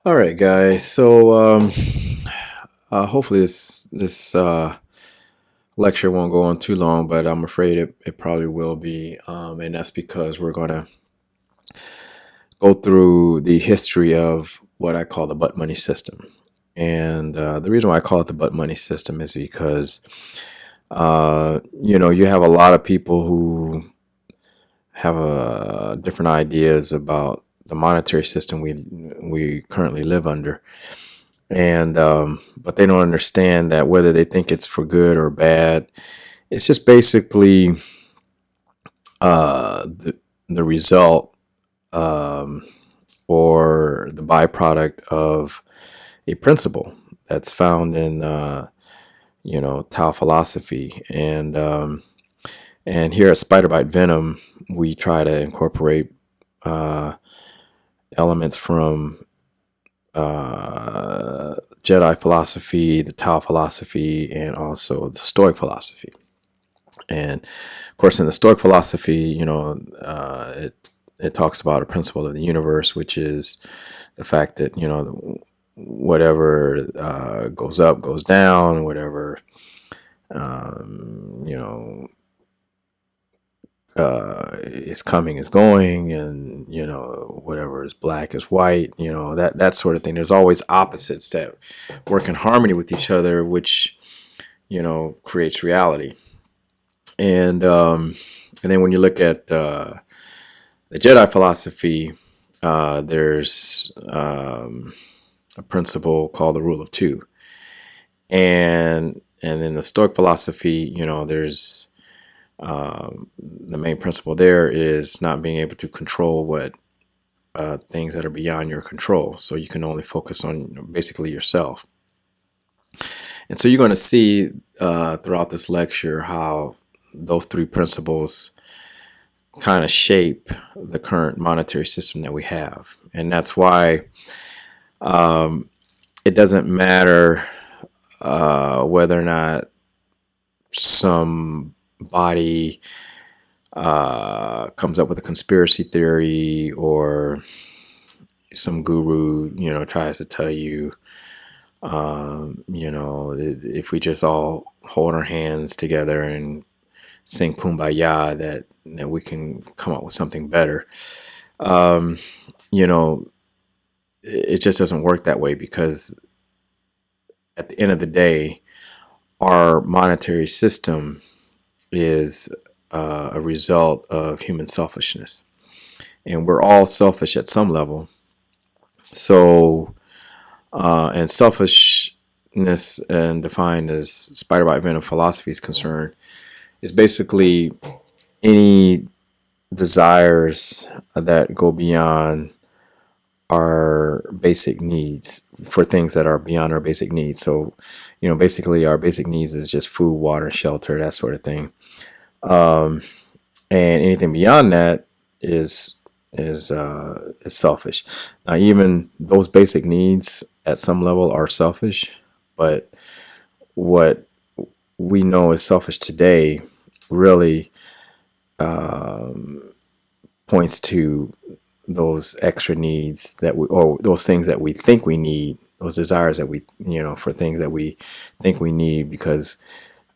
All right, guys. Hopefully this lecture won't go on too long, but I'm afraid it probably will be, and that's because we're going to go through the history of what I call the butt money system. And the reason why I call it the butt money system is because you have a lot of people who have different ideas about the monetary system we currently live under. And but they don't understand that whether they think it's for good or bad, it's just basically the result, um, or the byproduct of a principle that's found in Tao philosophy. And here at Spider Bite Venom, we try to incorporate uh, elements from Jedi philosophy, the Tao philosophy, and also the Stoic philosophy. And of course, in the Stoic philosophy, it talks about a principle of the universe, which is the fact that whatever goes up goes down, whatever um, you know is coming is going, and whatever is black is white, that sort of thing. There's always opposites that work in harmony with each other, which creates reality. And then when you look at the Jedi philosophy, there's a principle called the rule of two. And then the Stoic philosophy, there's the main principle there is not being able to control what things that are beyond your control. So you can only focus on basically yourself. And so you're going to see throughout this lecture how those three principles kind of shape the current monetary system that we have. And that's why it doesn't matter whether or not somebody comes up with a conspiracy theory, or some guru, tries to tell you, if we just all hold our hands together and sing Kumbaya, that we can come up with something better. Um, you know, it just doesn't work that way, because at the end of the day, our monetary system is a result of human selfishness, and we're all selfish at some level. So, and selfishness, and defined as Spider Bite Venom philosophy is concerned, is basically any desires that go beyond our basic needs, for things that are beyond our basic needs. So, basically our basic needs is just food, water, shelter, that sort of thing. Um, and anything beyond that is selfish. Now, even those basic needs at some level are selfish, but what we know is selfish today really points to those extra needs that we, or those things that we think we need, those desires that we, for things that we think we need, because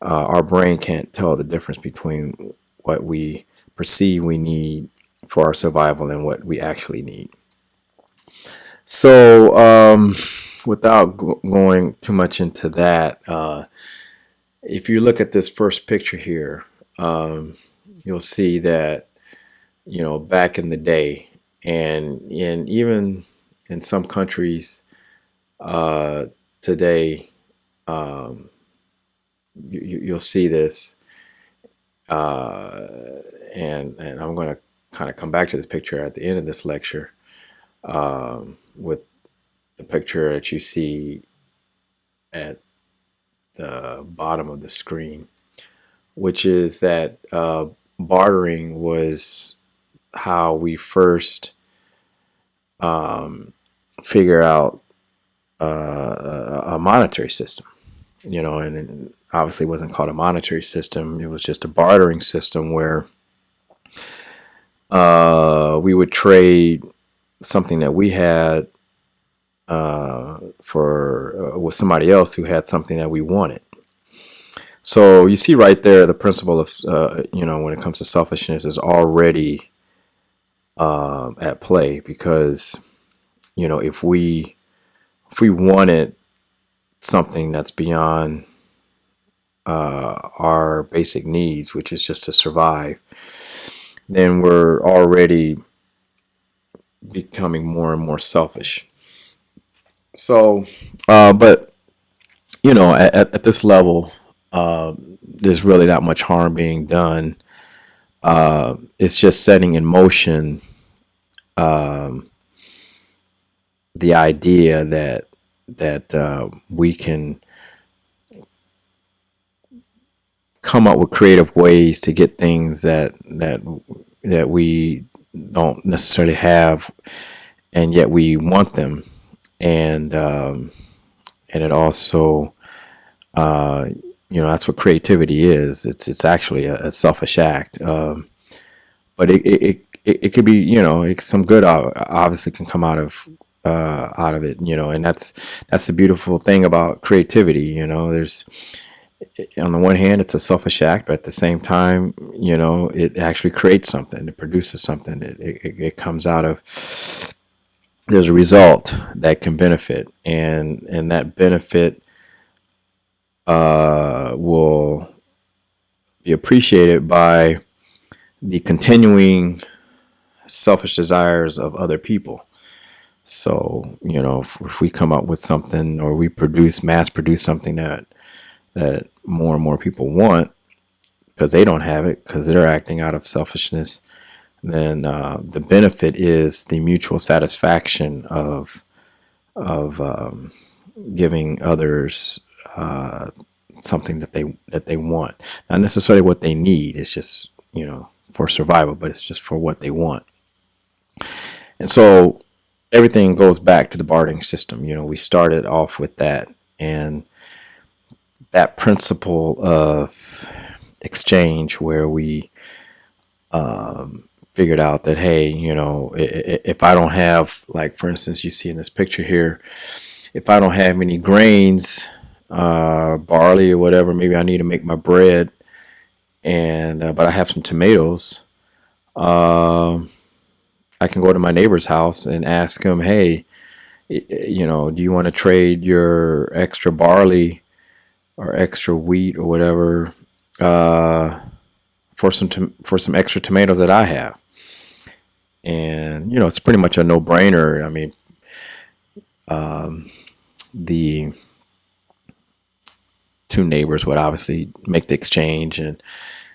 our brain can't tell the difference between what we perceive we need for our survival and what we actually need. So, without going too much into that, if you look at this first picture here, you'll see that, back in the day, and even in some countries today, you'll see this, and I'm going to kind of come back to this picture at the end of this lecture, with the picture that you see at the bottom of the screen, which is that bartering was how we first figure out a monetary system. And it obviously wasn't called a monetary system. It was just a bartering system where we would trade something that we had for with somebody else who had something that we wanted. So you see right there, the principle of when it comes to selfishness is already at play, because if we wanted something that's beyond our basic needs, which is just to survive, then we're already becoming more and more selfish. So, but at this level, there's really not much harm being done. It's just setting in motion the idea that we can come up with creative ways to get things that we don't necessarily have, and yet we want them, and it also that's what creativity is. It's actually a selfish act, but it could be, some good obviously can come out of it, and that's the beautiful thing about creativity. There's, on the one hand, it's a selfish act, but at the same time, it actually creates something. It produces something. It comes out of, there's a result that can benefit, and that benefit will be appreciated by the continuing selfish desires of other people. So, if we come up with something, or we mass produce something that more and more people want, because they don't have it, because they're acting out of selfishness, then the benefit is the mutual satisfaction of giving others something that they want, not necessarily what they need. It's just for survival, but it's just for what they want. And so everything goes back to the bartering system. We started off with that, and that principle of exchange, where we figured out that, hey, if I don't have, like, for instance, you see in this picture here, if I don't have any grains, barley or whatever, maybe I need to make my bread, and but I have some tomatoes. I can go to my neighbor's house and ask him, hey, do you want to trade your extra barley or extra wheat or whatever for some extra tomatoes that I have? And it's pretty much a no-brainer. I mean, the two neighbors would obviously make the exchange, and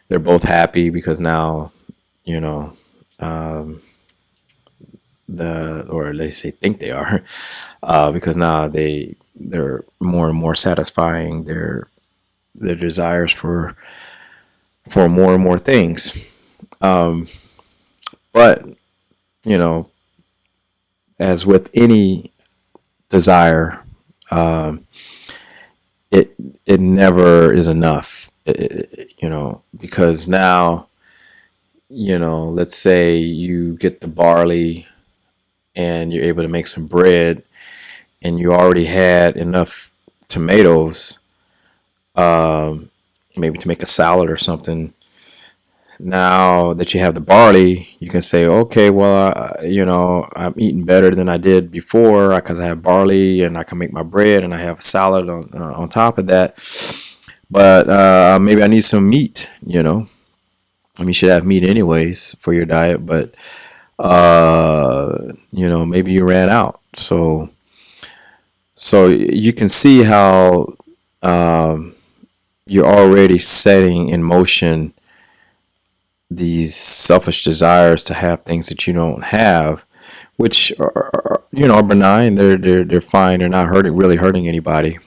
they're both happy, because now or at least they think they are, because now they're more and more satisfying their desires for more and more things. But as with any desire, it never is enough. Because now, let's say you get the barley and you're able to make some bread, and you already had enough tomatoes, maybe to make a salad or something. Now that you have the barley, you can say, okay, well, I'm eating better than I did before, because I have barley and I can make my bread, and I have salad on top of that. But maybe I need some meat. I mean, you should have meat anyways for your diet, but maybe you ran out. So you can see how you're already setting in motion these selfish desires to have things that you don't have, which are benign. They're fine. They're not really hurting anybody.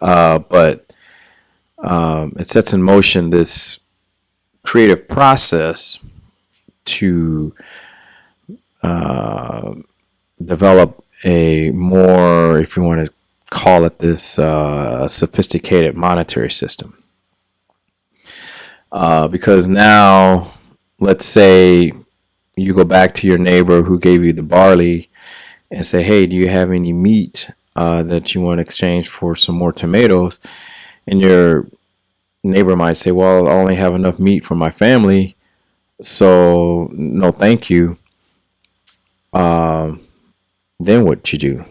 But it sets in motion this creative process to develop a more, if you want to call it this, sophisticated monetary system. Because now, let's say you go back to your neighbor who gave you the barley, and say, hey, do you have any meat that you want to exchange for some more tomatoes? And your neighbor might say, well, I only have enough meat for my family, so no thank you. um, then what you do,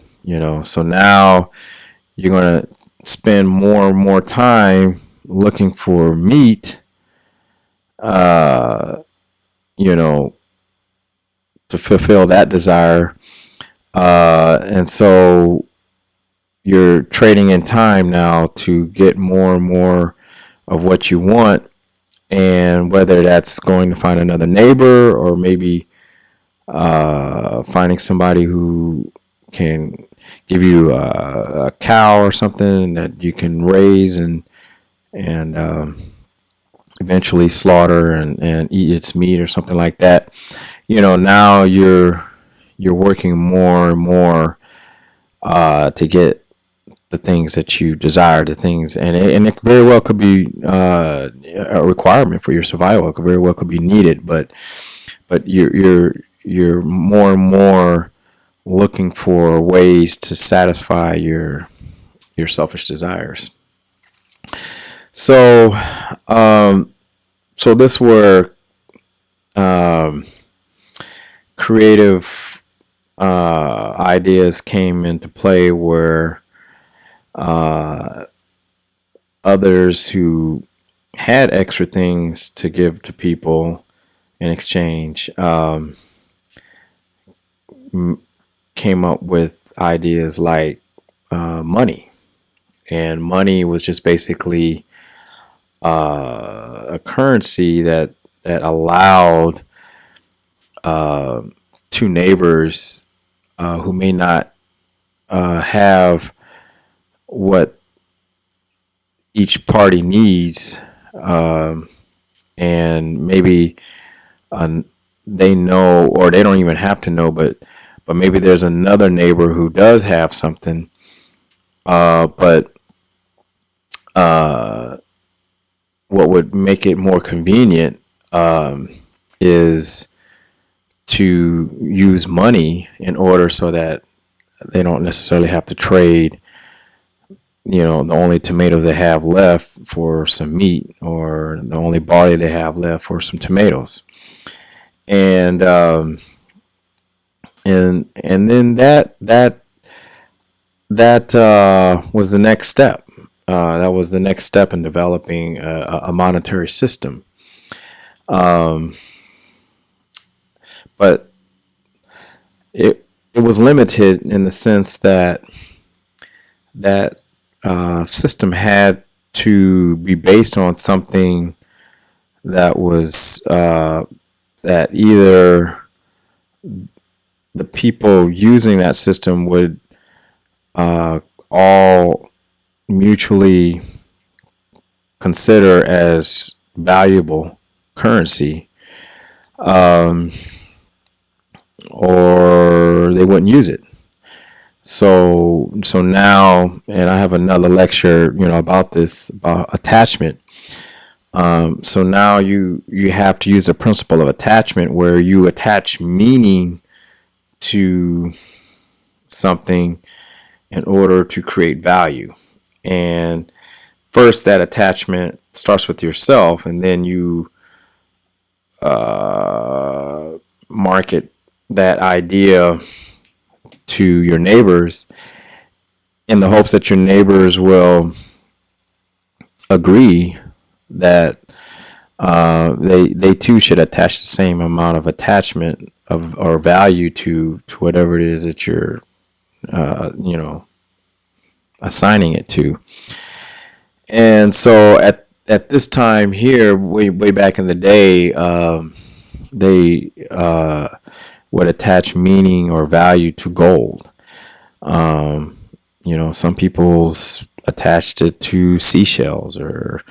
so now you're going to spend more and more time looking for meat, uh, you know to fulfill that desire. And so you're trading in time now to get more and more of what you want. And whether that's going to find another neighbor, or maybe finding somebody who can give you a cow or something that you can raise and eventually slaughter and eat its meat or something like that. Now you're working more and more to get the things that you desire, the things, and it very well could be a requirement for your survival. It could very well could be needed, but you're more and more looking for ways to satisfy your selfish desires. So, so this where um, creative ideas came into play, where uh, others who had extra things to give to people in exchange came up with ideas like money. And money was just basically a currency that allowed uh, two neighbors who may not have what each party needs, and maybe uh, they know, or they don't even have to know, but maybe there's another neighbor who does have something, but uh, what would make it more convenient is to use money in order so that they don't necessarily have to trade, the only tomatoes they have left for some meat, or the only barley they have left for some tomatoes. And and then that was the next step. That was the next step in developing a monetary system. Um, but it was limited in the sense that that system had to be based on something that was that either the people using that system would all mutually consider as valuable currency, um, or they wouldn't use it. So now, and I have another lecture, about this, about attachment. So now you have to use a principle of attachment, where you attach meaning to something in order to create value. And first, that attachment starts with yourself, and then you market that idea to your neighbors in the hopes that your neighbors will agree that they too should attach the same amount of attachment of or value to whatever it is that you're assigning it to. And so at this time here, way back in the day, they would attach meaning or value to gold. Some people attached it to seashells, or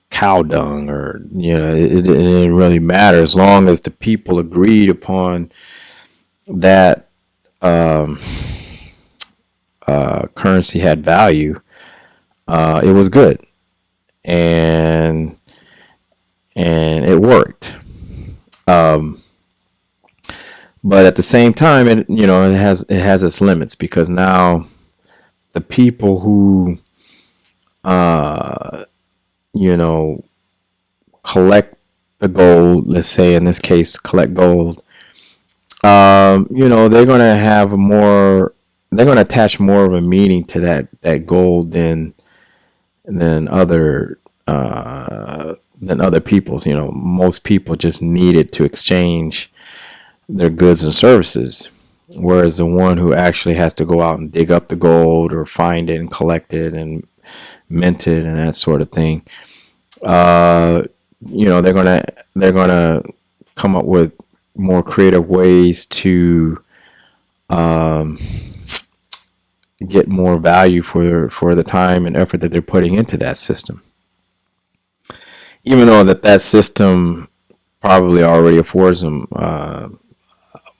cow dung, or it didn't really matter, as long as the people agreed upon that currency had value. It was good, and it worked. Um, But at the same time, it has its limits, because now the people who uh, you know collect the gold, let's say in this case collect gold, they're gonna have more. They're gonna attach more of a meaning to that gold than other people's. Most people just need it to exchange their goods and services, whereas the one who actually has to go out and dig up the gold or find it and collect it and mint it and that sort of thing, uh, they're gonna come up with more creative ways to um, get more value for the time and effort that they're putting into that system, even though that system probably already affords them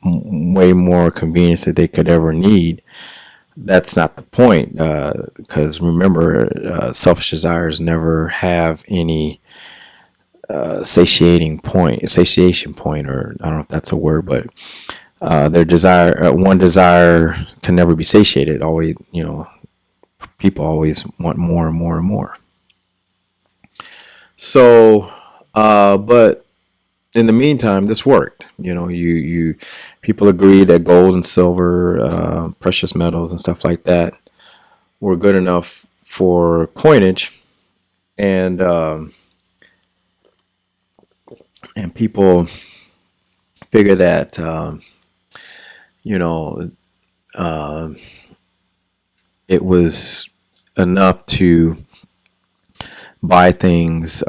way more convenience that they could ever need. That's not the point, because remember, selfish desires never have any satiation point, or I don't know if that's a word, but their desire, one desire can never be satiated. Always, people always want more and more and more. So, but in the meantime, this worked. People agreed that gold and silver, precious metals and stuff like that were good enough for coinage, and people figure that you know uh, it was enough to buy things.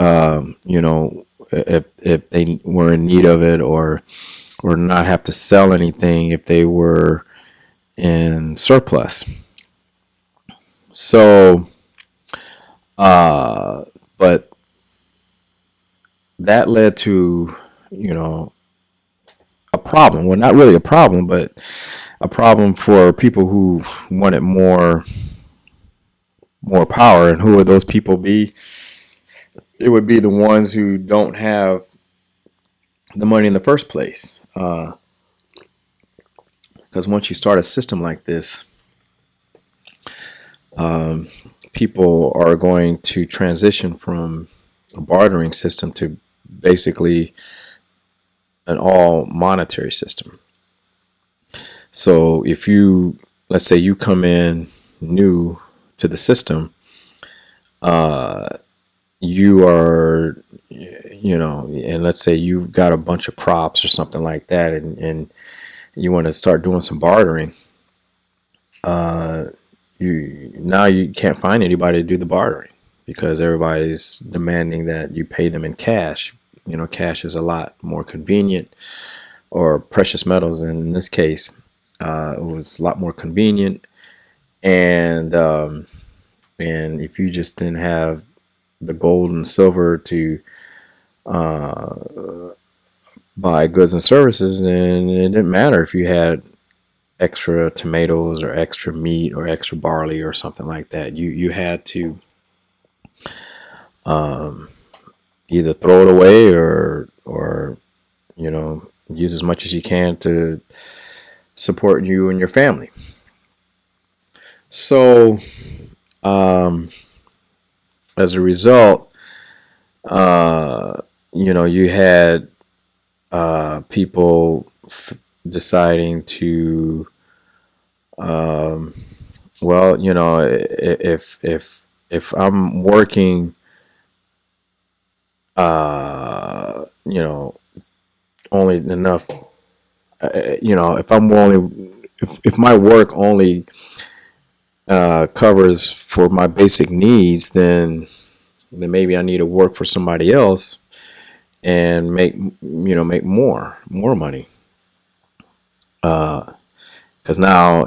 If they were in need of it, or not have to sell anything if they were in surplus. So, but that led to, a problem. Well, not really a problem, but a problem for people who wanted more power. And who would those people be? It would be the ones who don't have the money in the first place. Because once you start a system like this, people are going to transition from a bartering system to basically an all monetary system. So if let's say you come in new to the system, you are, and let's say you've got a bunch of crops or something like that, and you want to start doing some bartering. You can't find anybody to do the bartering, because everybody's demanding that you pay them in cash. Cash is a lot more convenient, or precious metals in this case. It was a lot more convenient, and if you just didn't have the gold and silver to buy goods and services, and it didn't matter if you had extra tomatoes or extra meat or extra barley or something like that. You had to either throw it away, or use as much as you can to support you and your family. So as a result, you had people deciding to, well, if I'm working, only enough, if my work only covers for my basic needs, then maybe I need to work for somebody else and make more money. Because now,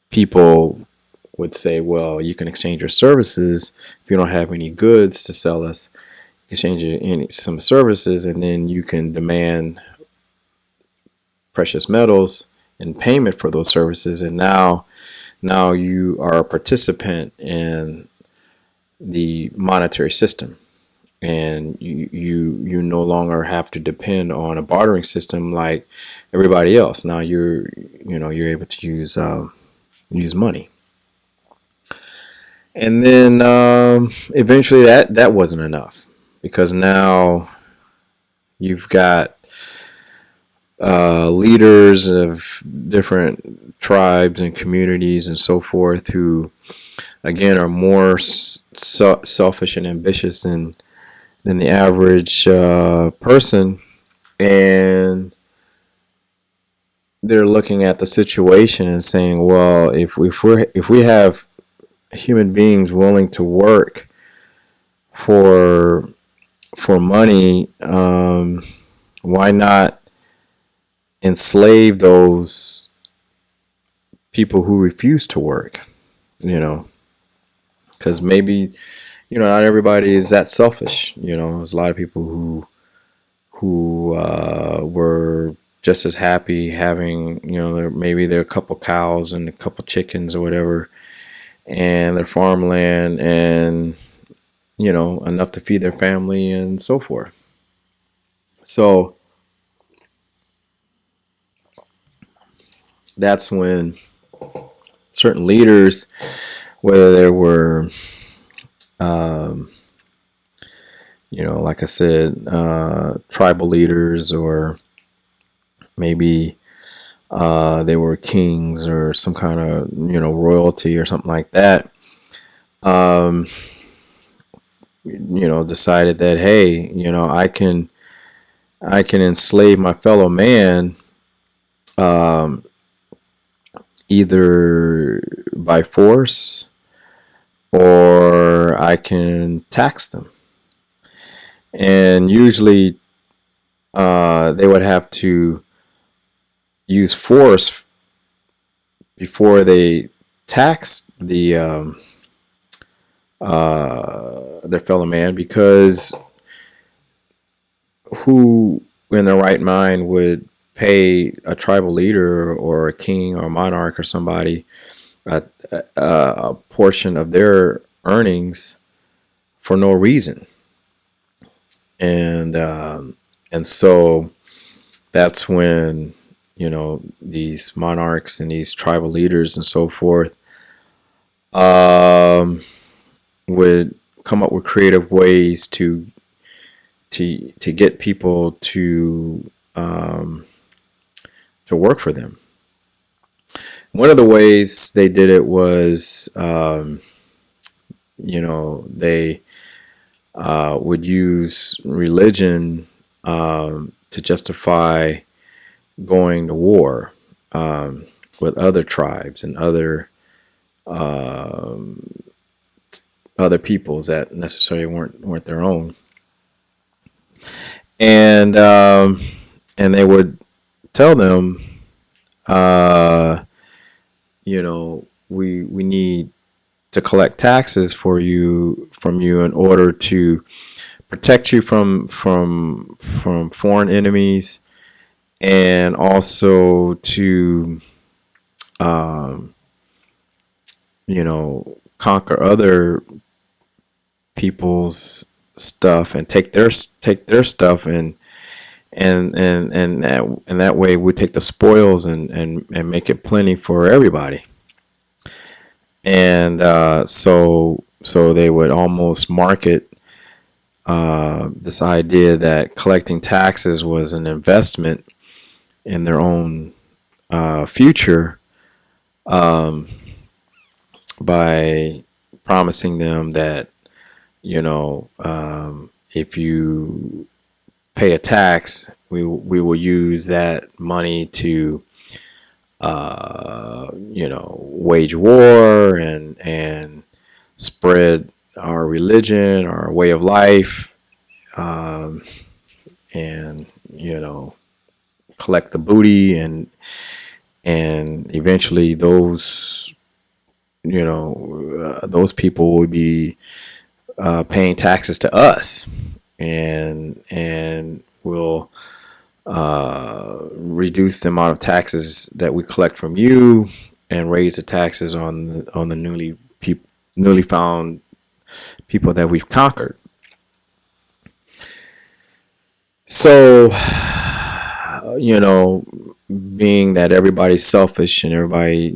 people would say, well, you can exchange your services. If you don't have any goods to sell us, exchange some services, and then you can demand precious metals in payment for those services. And now you are a participant in the monetary system. and you no longer have to depend on a bartering system like everybody else. Now you're able to use money. And then eventually that wasn't enough, because now you've got leaders of different tribes and communities and so forth who, again, are more selfish and ambitious than the average person, and they're looking at the situation and saying, well, if we have human beings willing to work for money, why not enslave those people who refuse to work? You know, because maybe, not everybody is that selfish. There's a lot of people who were just as happy having, maybe their couple cows and a couple chickens or whatever, and their farmland, and enough to feed their family and so forth. So that's when certain leaders, whether they were, like I said, tribal leaders, or maybe they were kings or some kind of royalty or something like that, um, decided that, hey, I can enslave my fellow man, um, either by force, or I can tax them. And usually they would have to use force before they tax their fellow man, because who in their right mind would pay a tribal leader or a king or a monarch or somebody a portion of their earnings for no reason? And so that's when these monarchs and these tribal leaders and so forth would come up with creative ways to get people to work for them. One of the ways they did it was, they would use religion to justify going to war with other tribes and other peoples that necessarily weren't their own, and they would tell them, we need to collect taxes from you in order to protect you from foreign enemies, and also to conquer other people's stuff and take their stuff, and that way we take the spoils and make it plenty for everybody. And so they would almost market this idea that collecting taxes was an investment in their own future, by promising them that, if you pay a tax, we will use that money to wage war and spread our religion, our way of life, and collect the booty, and eventually those people would be paying taxes to us, and will reduce the amount of taxes that we collect from you, and raise the taxes on the newly found people that we've conquered. So, you know, being that everybody's selfish and everybody,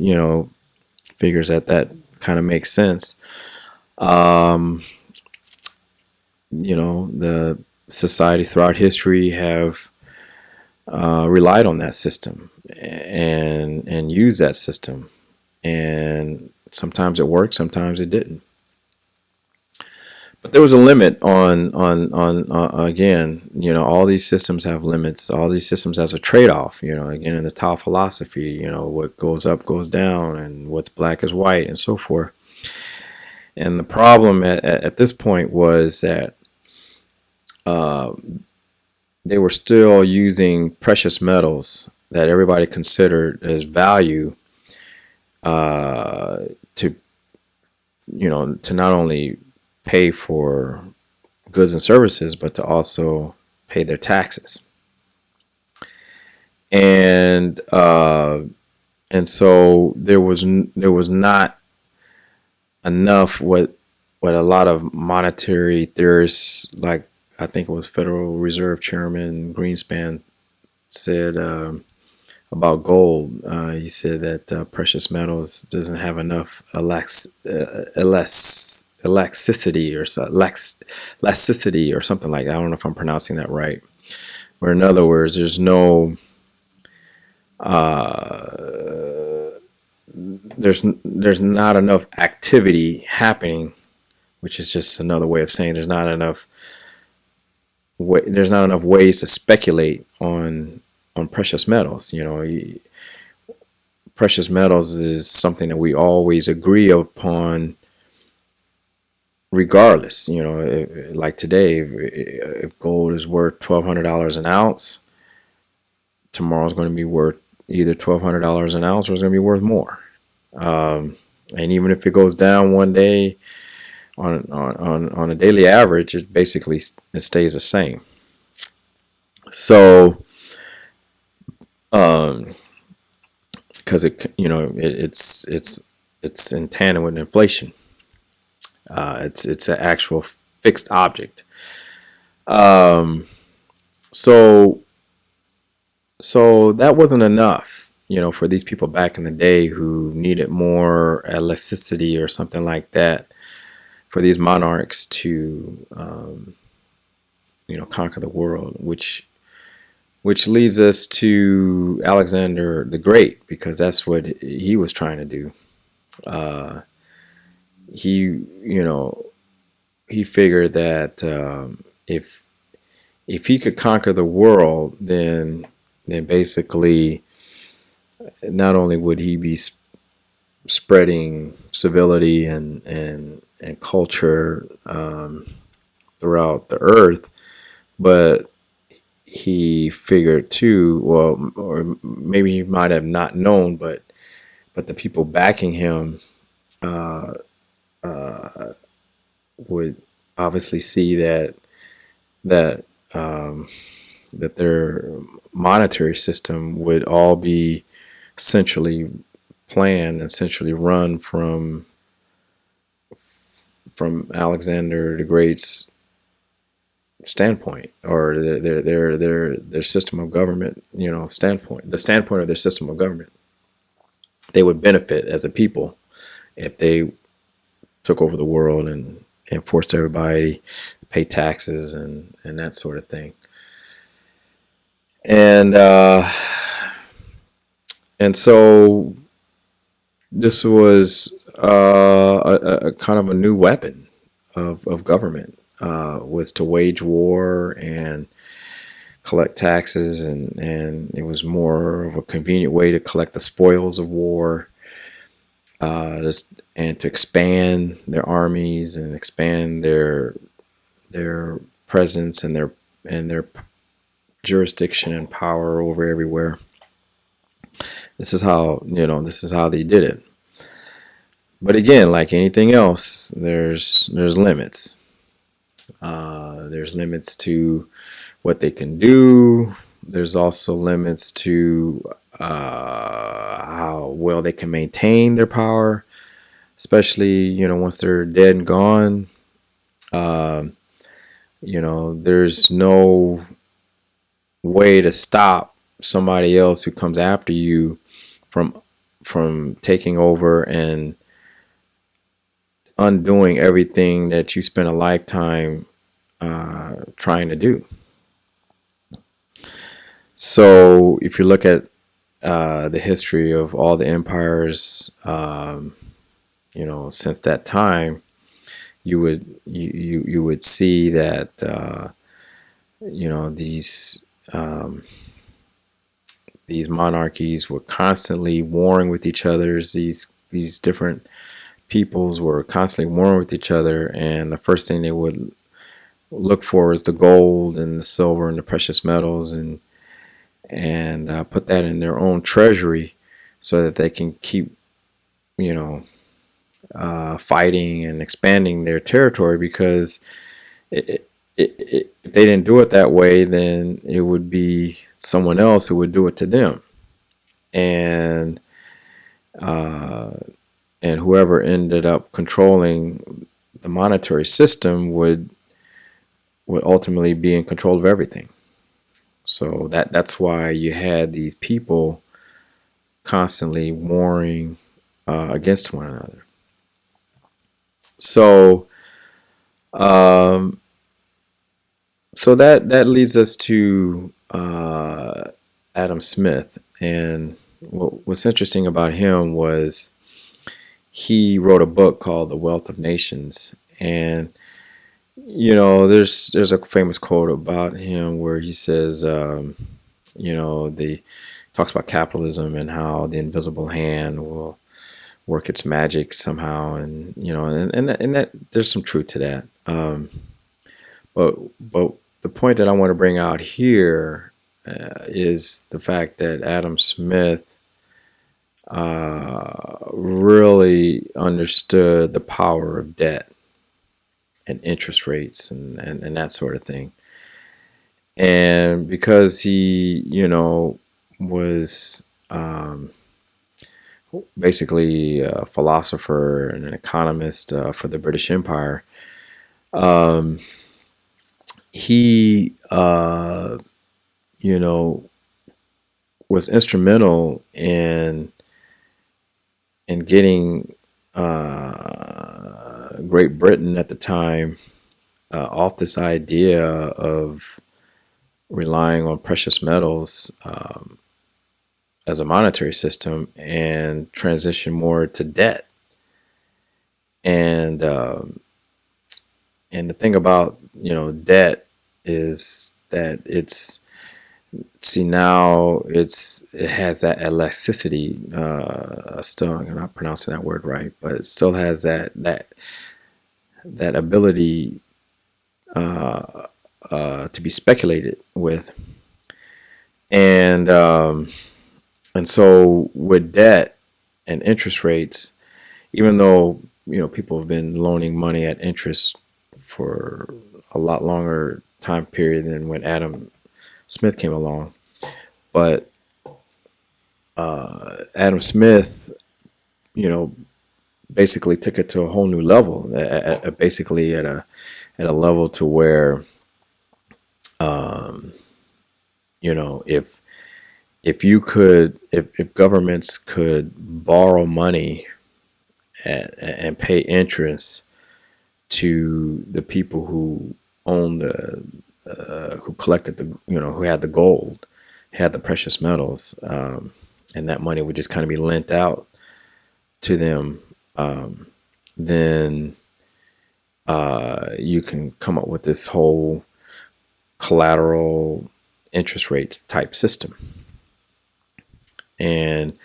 figures that that kind of makes sense. Um, the society throughout history have relied on that system and used that system, and sometimes it worked, sometimes it didn't. But there was a limit on again. All these systems have limits. All these systems has a trade off. Again, in the Tao philosophy, what goes up goes down, and what's black is white, and so forth. And the problem at this point was that uh, they were still using precious metals that everybody considered as value to to not only pay for goods and services, but to also pay their taxes. And so there was not enough what a lot of monetary theorists, like I think it was Federal Reserve Chairman Greenspan, said about gold. He said that precious metals doesn't have enough elasticity or elasticity or something like that. I don't know if I'm pronouncing that right. Or in other words, there's not enough activity happening, which is just another way of saying there's not enough ways to speculate on precious metals. Precious metals is something that we always agree upon, regardless. Like today, if gold is worth $1,200 an ounce, tomorrow's going to be worth either $1,200 an ounce or it's going to be worth more. And even if it goes down one day, on a daily average, it stays the same. So, because it's in tandem with inflation. It's an actual fixed object. Um, so so that wasn't enough, for these people back in the day who needed more elasticity or something like that, for these monarchs to conquer the world, which leads us to Alexander the Great, because that's what he was trying to do. Uh, he you know he figured that if he could conquer the world, then basically not only would he be spreading civility and culture throughout the earth, but he figured too, well, or maybe he might have not known, but the people backing him uh, would obviously see that um, that their monetary system would all be centrally planned and centrally run from Alexander the Great's standpoint, or their system of government, standpoint, the standpoint of their system of government. They would benefit as a people if they took over the world and forced everybody to pay taxes and that sort of thing. And so this was a kind of a new weapon of government, was to wage war and collect taxes, and it was more of a convenient way to collect the spoils of war, and to expand their armies and expand their presence and their jurisdiction and power over everywhere. This is how they did it. But again, like anything else, there's limits. There's limits to what they can do. There's also limits to how well they can maintain their power, especially once they're dead and gone. There's no way to stop somebody else who comes after you from taking over and undoing everything that you spent a lifetime trying to do. So if you look at the history of all the empires, since that time, you would see that these monarchies were constantly warring with each other. These different peoples were constantly warring with each other, and the first thing they would look for is the gold and the silver and the precious metals, and put that in their own treasury so that they can keep, fighting and expanding their territory. Because if they didn't do it that way, then it would be someone else who would do it to them, and whoever ended up controlling the monetary system would ultimately be in control of everything. So that's why you had these people constantly warring against one another. So that leads us to Adam Smith, and what's interesting about him was he wrote a book called The Wealth of Nations, and there's a famous quote about him where he says, the talks about capitalism and how the invisible hand will work its magic somehow, and that there's some truth to that. But the point that I want to bring out here is the fact that Adam Smith really understood the power of debt and interest rates and that sort of thing. And because he, was basically a philosopher and an economist for the British Empire, he, was instrumental in getting Great Britain at the time off this idea of relying on precious metals as a monetary system and transition more to debt. And the thing about debt is that it has that elasticity. Still, I'm not pronouncing that word right, but it still has that ability to be speculated with, and so with debt and interest rates, even though people have been loaning money at interest for a lot longer time period than when Adam Smith came along, but Adam Smith, basically took it to a whole new level, basically at a level to where, if governments could borrow money and pay interest to the people who own who collected who had the gold, had the precious metals, and that money would just kind of be lent out to them, then you can come up with this whole collateral interest rates type system. And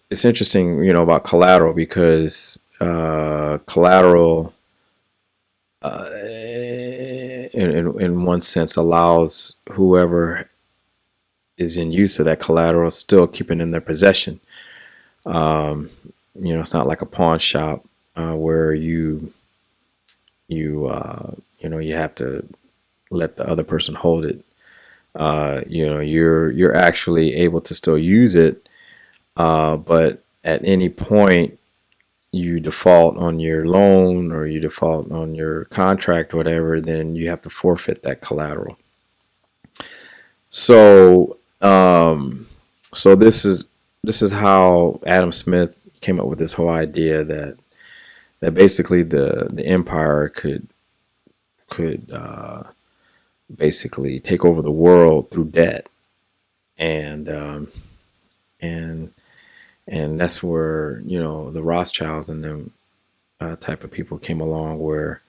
it's interesting, about collateral, because collateral, in one sense, allows whoever is in use of that collateral still keeping in their possession. It's not like a pawn shop where you have to let the other person hold it. You're actually able to still use it, but at any point you default on your loan or you default on your contract or whatever, then you have to forfeit that collateral. So so this is how Adam Smith came up with this whole idea that basically the empire could basically take over the world through debt, and and and that's where the Rothschilds and them type of people came along, where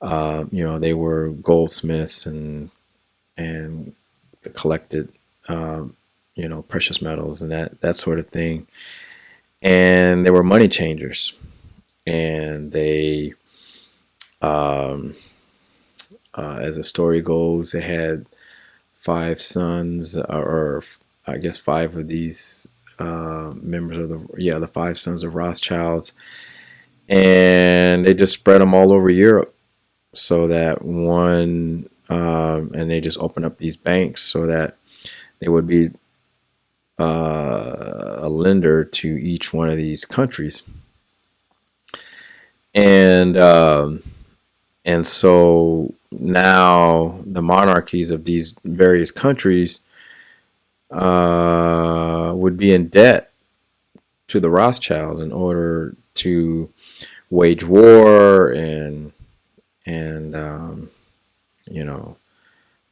they were goldsmiths and collected precious metals and that sort of thing, and they were money changers, and they as the story goes, they had five sons, or I guess five of these members of the five sons of Rothschilds, and they just spread them all over Europe, so that and they just opened up these banks so that they would be a lender to each one of these countries, and so now the monarchies of these various countries would be in debt to the Rothschilds in order to wage war and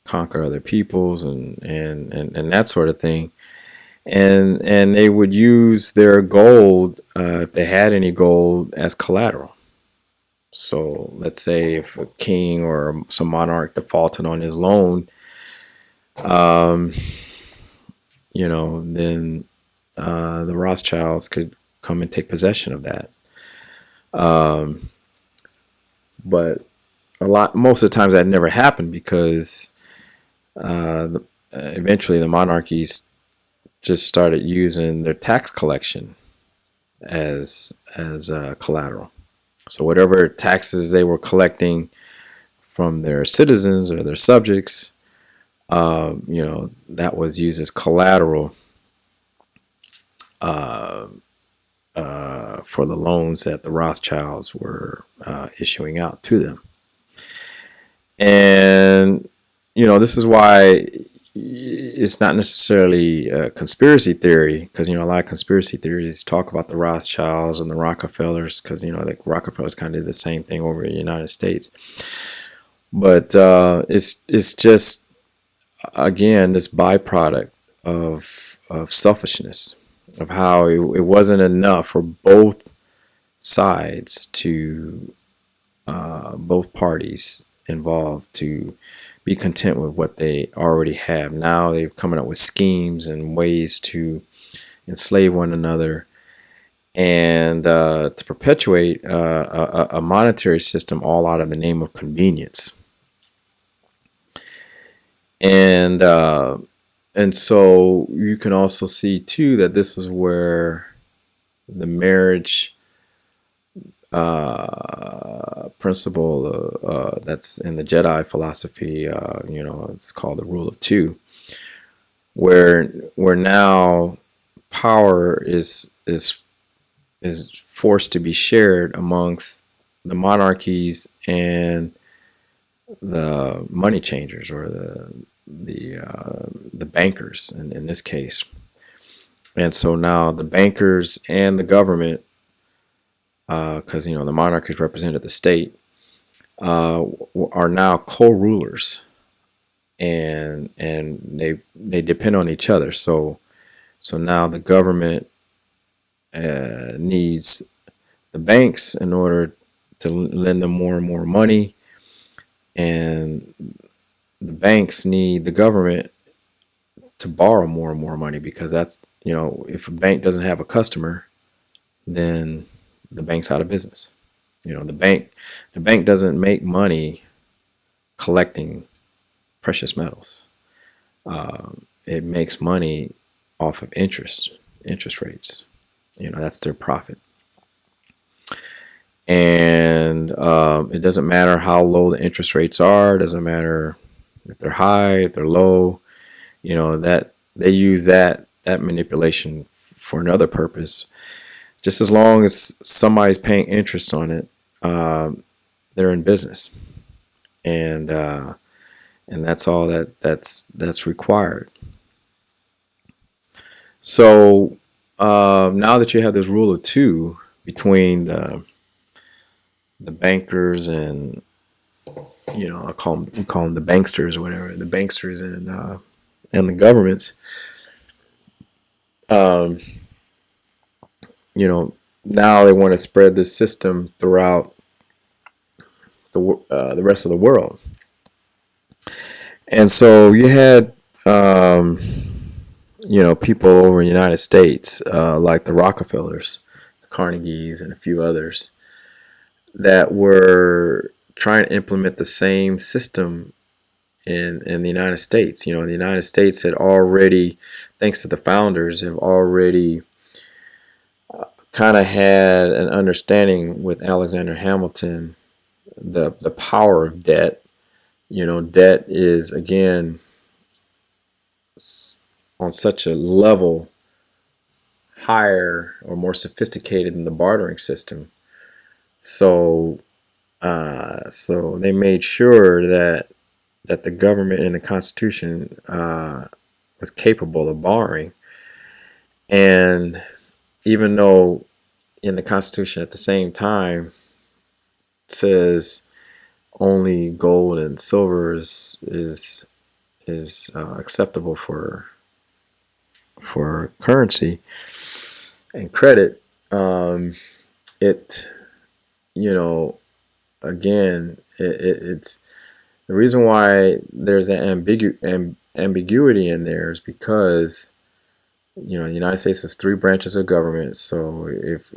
conquer other peoples and that sort of thing. And they would use their gold, if they had any gold, as collateral. So let's say if a king or some monarch defaulted on his loan, then the Rothschilds could come and take possession of that. But most of the times that never happened, because eventually the monarchies just started using their tax collection as collateral. So whatever taxes they were collecting from their citizens or their subjects, that was used as collateral for the loans that the Rothschilds were issuing out to them. And this is why it's not necessarily a conspiracy theory, because a lot of conspiracy theories talk about the Rothschilds and the Rockefellers, because the Rockefellers kind of did the same thing over in the United States. But it's just, again, this byproduct of selfishness, of how it wasn't enough for both sides to both parties involved to be content with what they already have. Now they're coming up with schemes and ways to enslave one another, and to perpetuate a monetary system, all out of the name of convenience. And so you can also see too that this is where the marriage principle that's in the Jedi philosophy, it's called the rule of two, where now power is forced to be shared amongst the monarchies and the money changers, or the bankers in this case. And so now the bankers and the government, because the monarchies represented the state, are now co-rulers, and they depend on each other. So now the government needs the banks in order to lend them more and more money, and the banks need the government to borrow more and more money, because that's, if a bank doesn't have a customer, then the bank's out of business. The bank doesn't make money collecting precious metals. It makes money off of interest rates. That's their profit. And it doesn't matter how low the interest rates are. It doesn't matter if they're high, if they're low. That they use that manipulation for another purpose. Just as long as somebody's paying interest on it, they're in business. And and that's all that's required. So now that you have this rule of two between the bankers and, I call them the banksters or whatever, the banksters and the governments. Um, Now they want to spread this system throughout the rest of the world, and so you had um, people over in the United States, like the Rockefellers, the Carnegies, and a few others that were trying to implement the same system in the United States. The United States had already, thanks to the founders, have already kind of had an understanding with Alexander Hamilton, the power of debt. Debt is, again, on such a level higher or more sophisticated than the bartering system. So so they made sure that the government and the Constitution was capable of borrowing. And even though in the Constitution at the same time says only gold and silver is acceptable for currency and credit, it again it's the reason why there's an ambiguity in there is because the United States has three branches of government. So if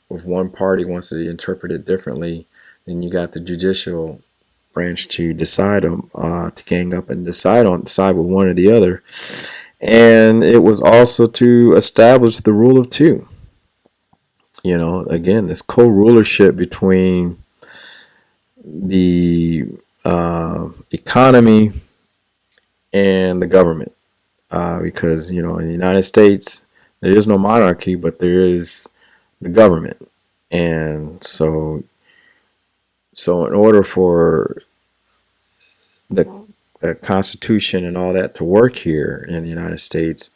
one party wants to interpret it differently, then you got the judicial branch to decide to gang up and decide with one or the other. And it was also to establish the rule of two. Again, this co-rulership between the economy and the government. Because in the United States there is no monarchy, but there is the government, and so in order for the Constitution and all that to work here in the United States,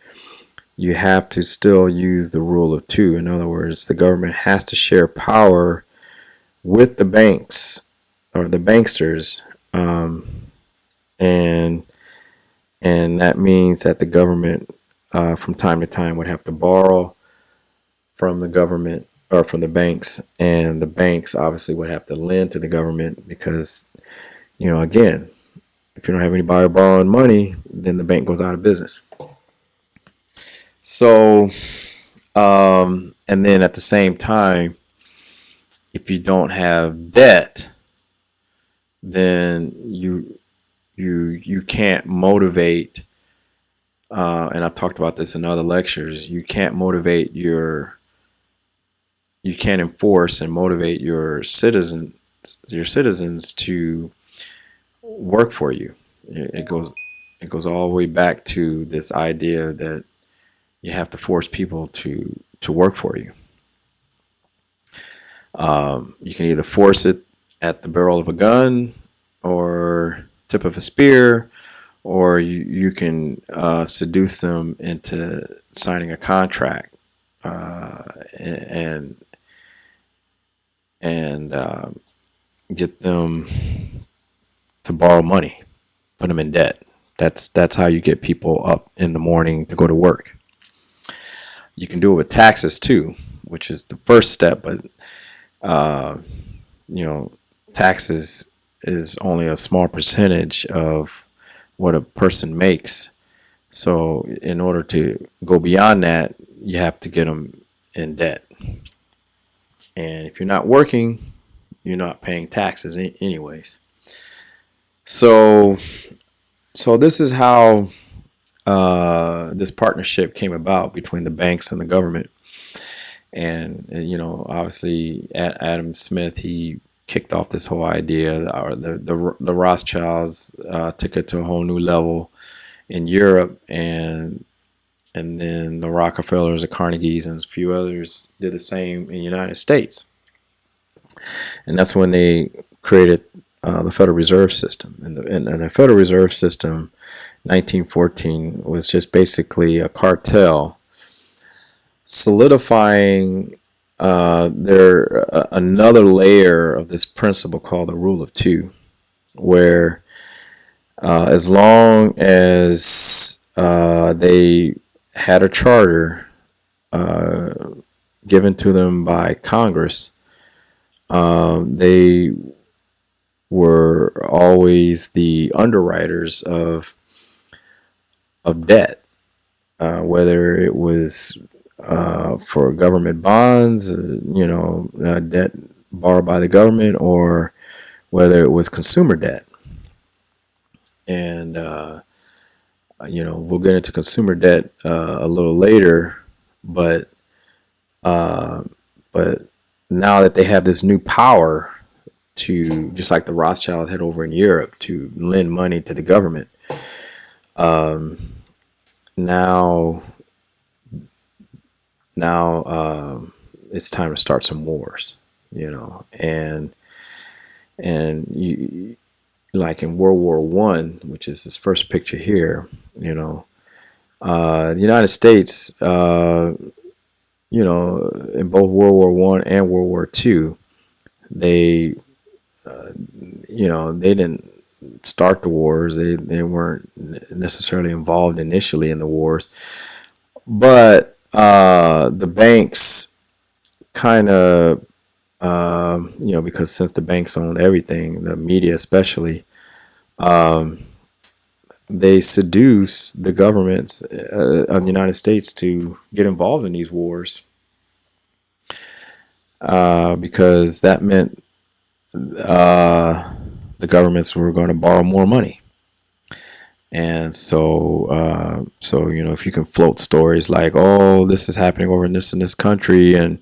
you have to still use the rule of two. In other words, the government has to share power with the banks or the banksters, and that means that the government, from time to time, would have to borrow from the government or from the banks, and the banks obviously would have to lend to the government because, again, if you don't have anybody borrowing money, then the bank goes out of business. So, and then at the same time, if you don't have debt, then you can't motivate, and I've talked about this in other lectures, you can't enforce and motivate your citizens to work for you. It goes all the way back to this idea that you have to force people to work for you. You can either force it at the barrel of a gun or tip of a spear, or you can seduce them into signing a contract, and get them to borrow money, put them in debt. That's how you get people up in the morning to go to work. You can do it with taxes too, which is the first step, but taxes is only a small percentage of what a person makes. So in order to go beyond that, you have to get them in debt. And if you're not working, you're not paying taxes anyways. So this is how this partnership came about between the banks and the government. And obviously Adam Smith, he kicked off this whole idea, or the Rothschilds took it to a whole new level in Europe, and then the Rockefellers, the Carnegies, and a few others did the same in the United States. And that's when they created the Federal Reserve System. And the Federal Reserve System, 1914, was just basically a cartel solidifying their another layer of this principle called the rule of two, where as long as they had a charter given to them by Congress, they were always the underwriters of debt, whether it was for government bonds, debt borrowed by the government, or whether it was consumer debt. And we'll get into consumer debt a little later, but but now that they have this new power to, just like the Rothschilds had over in Europe, to lend money to the government, now it's time to start some wars, and you, like in World War One, which is this first picture here, the United States, in both World War One and World War Two, they, they didn't start the wars. They weren't necessarily involved initially in the wars, but the banks kind of, because since the banks own everything, the media especially, they seduce the governments of the United States to get involved in these wars, because that meant the governments were going to borrow more money. And so, if you can float stories like, "Oh, this is happening over in this country, and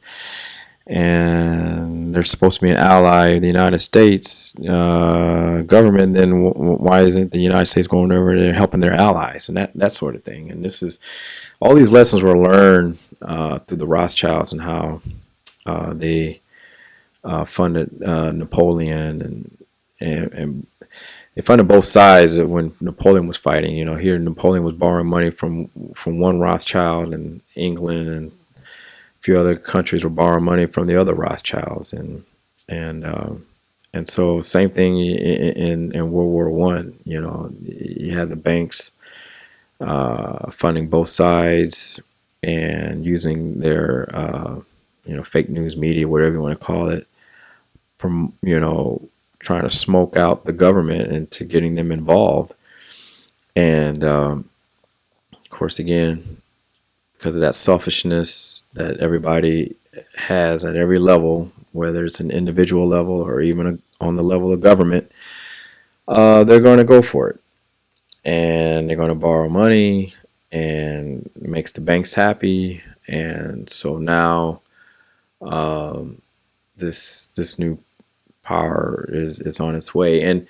they're supposed to be an ally of the United States government, then why isn't the United States going over there helping their allies?" And that sort of thing. And all these lessons were learned through the Rothschilds, and how they funded Napoleon, and they funded both sides when Napoleon was fighting. Here Napoleon was borrowing money from one Rothschild in England, and a few other countries were borrowing money from the other Rothschilds, and so same thing in World War One. You had the banks funding both sides and using their fake news media, whatever you want to call it, from trying to smoke out the government into getting them involved. And of course, again, because of that selfishness that everybody has at every level, whether it's an individual level or even on the level of government, they're going to go for it. And they're going to borrow money, and it makes the banks happy. And so now this new power is on its way. And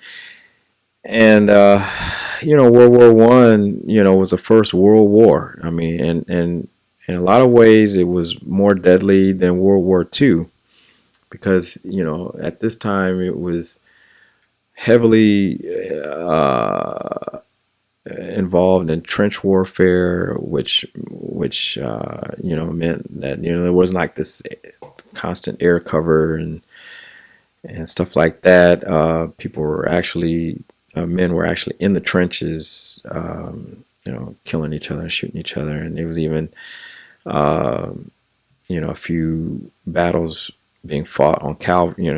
World War One, was the first World War. I mean, and in a lot of ways, it was more deadly than World War Two, because at this time it was heavily involved in trench warfare, which meant that there wasn't like this constant air cover and stuff like that. People were actually men were actually in the trenches, killing each other and shooting each other. And there was even, a few battles being fought on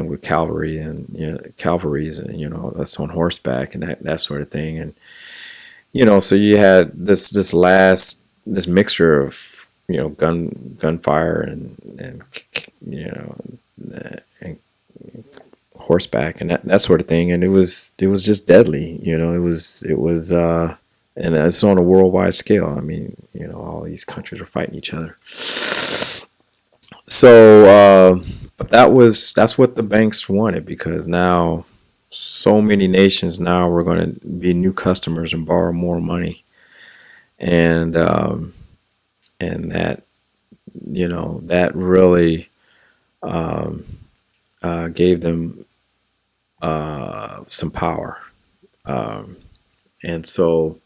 with cavalry and cavalries, and that's on horseback and that sort of thing. And so you had this mixture of gunfire and horseback and that sort of thing, and it was just deadly. It was and it's on a worldwide scale. I mean, all these countries are fighting each other. So but that's what the banks wanted, because now so many nations now were going to be new customers and borrow more money, and that that really gave them some power. Um, and so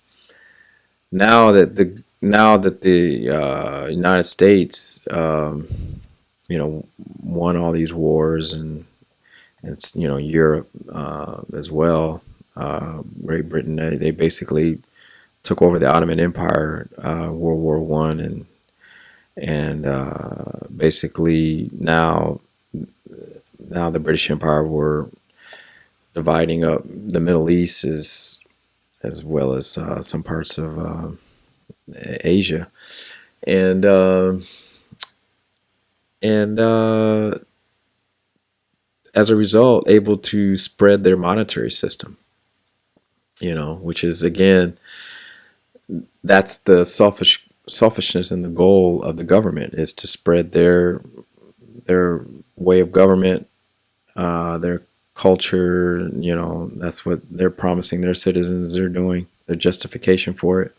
now that the United States, won all these wars, and it's Europe as well. Great Britain, they basically took over the Ottoman Empire, World War One, and basically now the British Empire were dividing up the Middle East as well as some parts of Asia, and and as a result, able to spread their monetary system. Which is, again, that's the selfishness and the goal of the government, is to spread their way of government, their culture. That's what they're promising their citizens they're doing, their justification for it.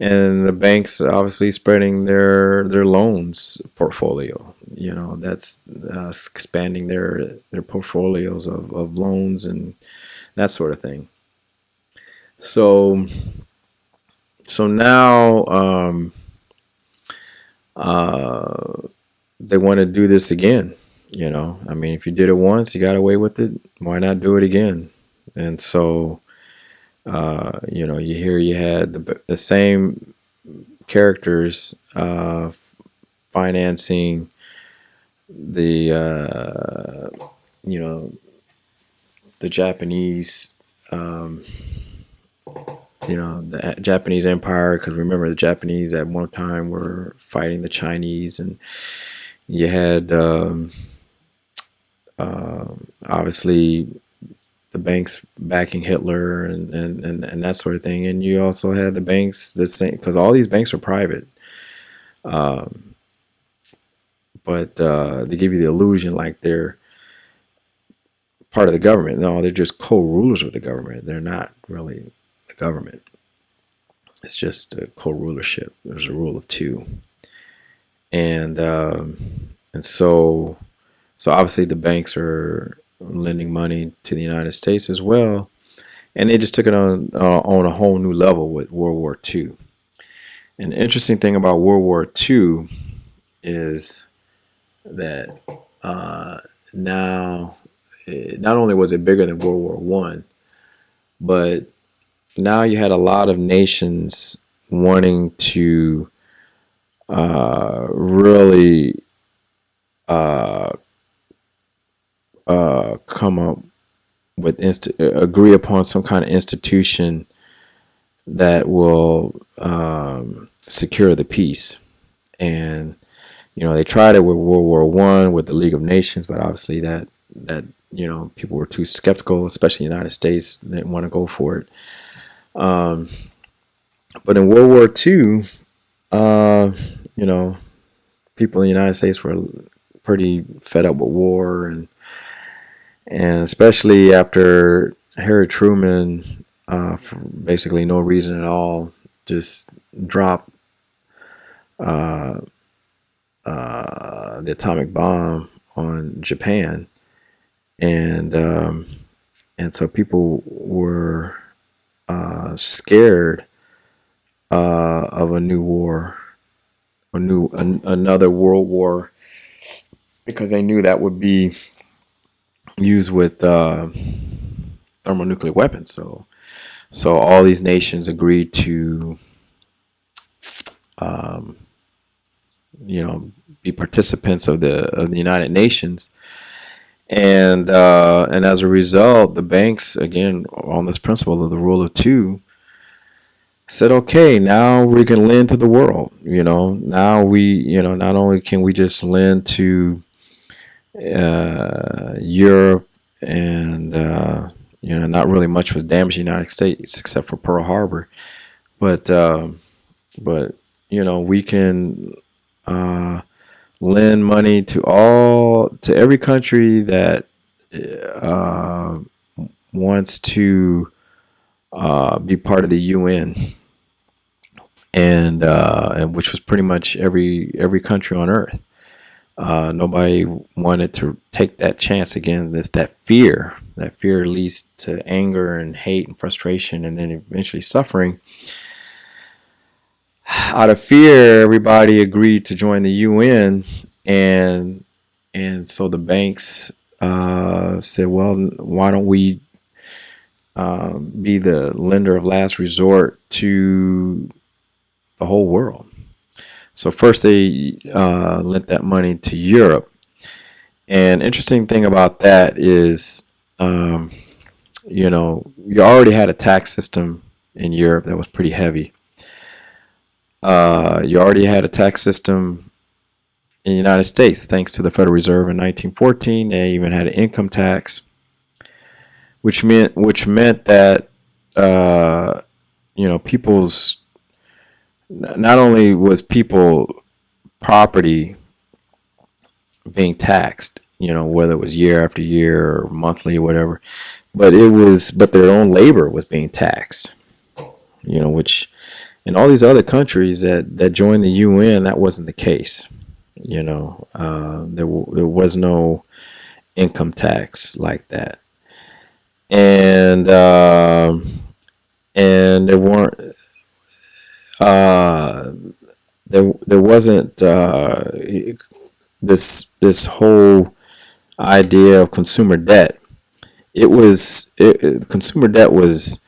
And the banks are obviously spreading their loans portfolio. That's expanding their portfolios of loans and that sort of thing. So now they want to do this again. I mean, if you did it once, you got away with it. Why not do it again? And so you had the same characters financing the the Japanese, the Japanese Empire, because remember, the Japanese at one time were fighting the Chinese, and you had obviously the banks backing Hitler, and that sort of thing. And you also had the banks that same, because all these banks are private, but they give you the illusion like they're part of the government. No, they're just co-rulers with the government. They're not really the government. It's just a co-rulership. There's a rule of two, and so obviously the banks are lending money to the United States as well, and they just took it on a whole new level with World War II. And the interesting thing about World War II is that now, not only was it bigger than World War One, but now you had a lot of nations wanting to really come up with agree upon some kind of institution that will secure the peace. And they tried it with World War One with the League of Nations, but obviously that people were too skeptical, especially the United States. They didn't want to go for it. But in World War II, people in the United States were pretty fed up with war, and especially after Harry Truman, for basically no reason at all, just dropped the atomic bomb on Japan, and so people were scared of a new war, another world war, because they knew that would be used with thermonuclear weapons. So all these nations agreed to be participants of the United Nations, and as a result, the banks, again on this principle of the rule of two, said, okay, now we can lend to the world. Now we, not only can we just lend to Europe, and not really much was damaged in the United States except for Pearl Harbor, but we can lend money to every country that wants to be part of the UN, and which was pretty much every country on earth. Nobody wanted to take that chance again. There's that fear. that fear leads to anger and hate and frustration, and then eventually suffering. Out of fear, everybody agreed to join the UN, and so the banks said, "Well, why don't we be the lender of last resort to the whole world?" So first they lent that money to Europe. And interesting thing about that is, you already had a tax system in Europe that was pretty heavy. You already had a tax system in the United States, thanks to the Federal Reserve in 1914. They even had an income tax, which meant that people's, not only was people property being taxed, whether it was year after year or monthly or whatever, but their own labor was being taxed, which in all these other countries that joined the UN, that wasn't the case. There was no income tax like that, and there weren't there wasn't this whole idea of consumer debt. Consumer debt was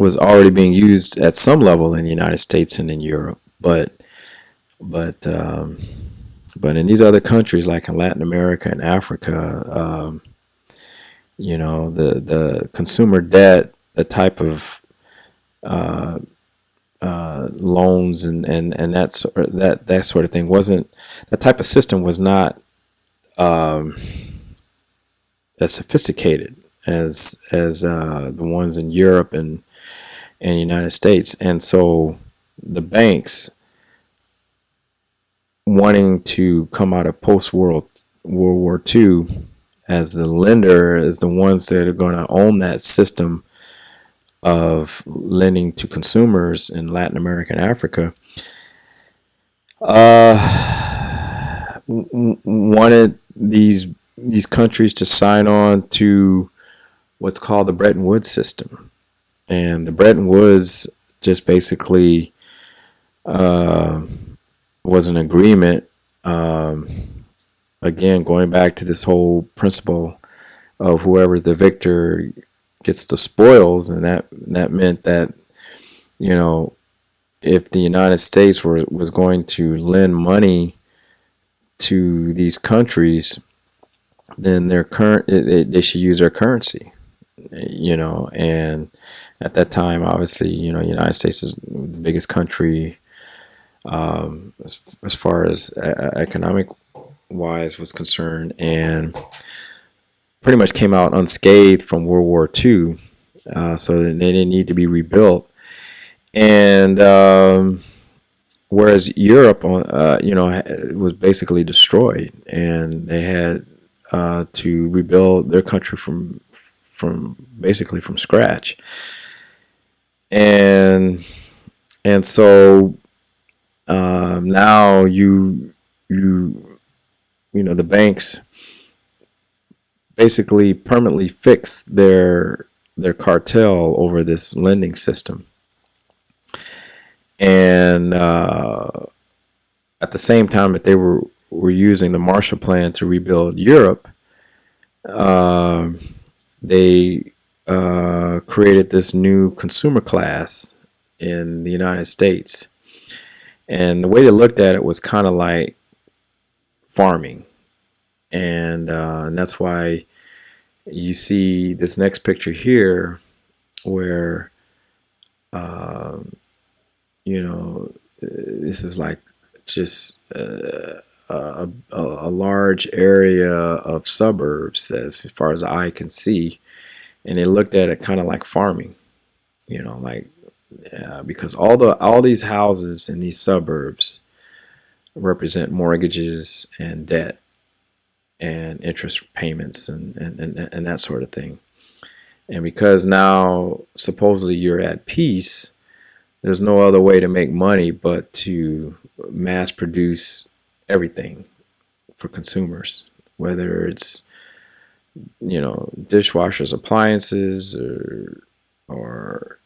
already being used at some level in the United States and in Europe, but in these other countries like in Latin America and Africa, the consumer debt, the type of loans and that sort of thing, wasn't, that type of system was not as sophisticated as the ones in Europe and the United States. And so the banks, wanting to come out of World War II as the lender, as the ones that are going to own that system of lending to consumers in Latin America and Africa, wanted these countries to sign on to what's called the Bretton Woods system. And the Bretton Woods just basically was an agreement, again, going back to this whole principle of whoever's the victor gets the spoils. And that meant that, if the United States was going to lend money to these countries, then they should use their currency, and at that time, obviously, United States is the biggest country as far as economic wise was concerned, and pretty much came out unscathed from World War II, so they didn't need to be rebuilt. And whereas Europe, was basically destroyed, and they had to rebuild their country from basically from scratch. And so now the banks basically permanently fix their cartel over this lending system. And at the same time that they were using the Marshall Plan to rebuild Europe, they created this new consumer class in the United States. And the way they looked at it was kind of like farming. And that's why you see this next picture here where, this is like just a large area of suburbs as far as the eye can see. And they looked at it kind of like farming, because all these houses in these suburbs represent mortgages and debt and interest payments and that sort of thing. And because now supposedly you're at peace, there's no other way to make money but to mass produce everything for consumers, whether it's dishwashers, appliances, or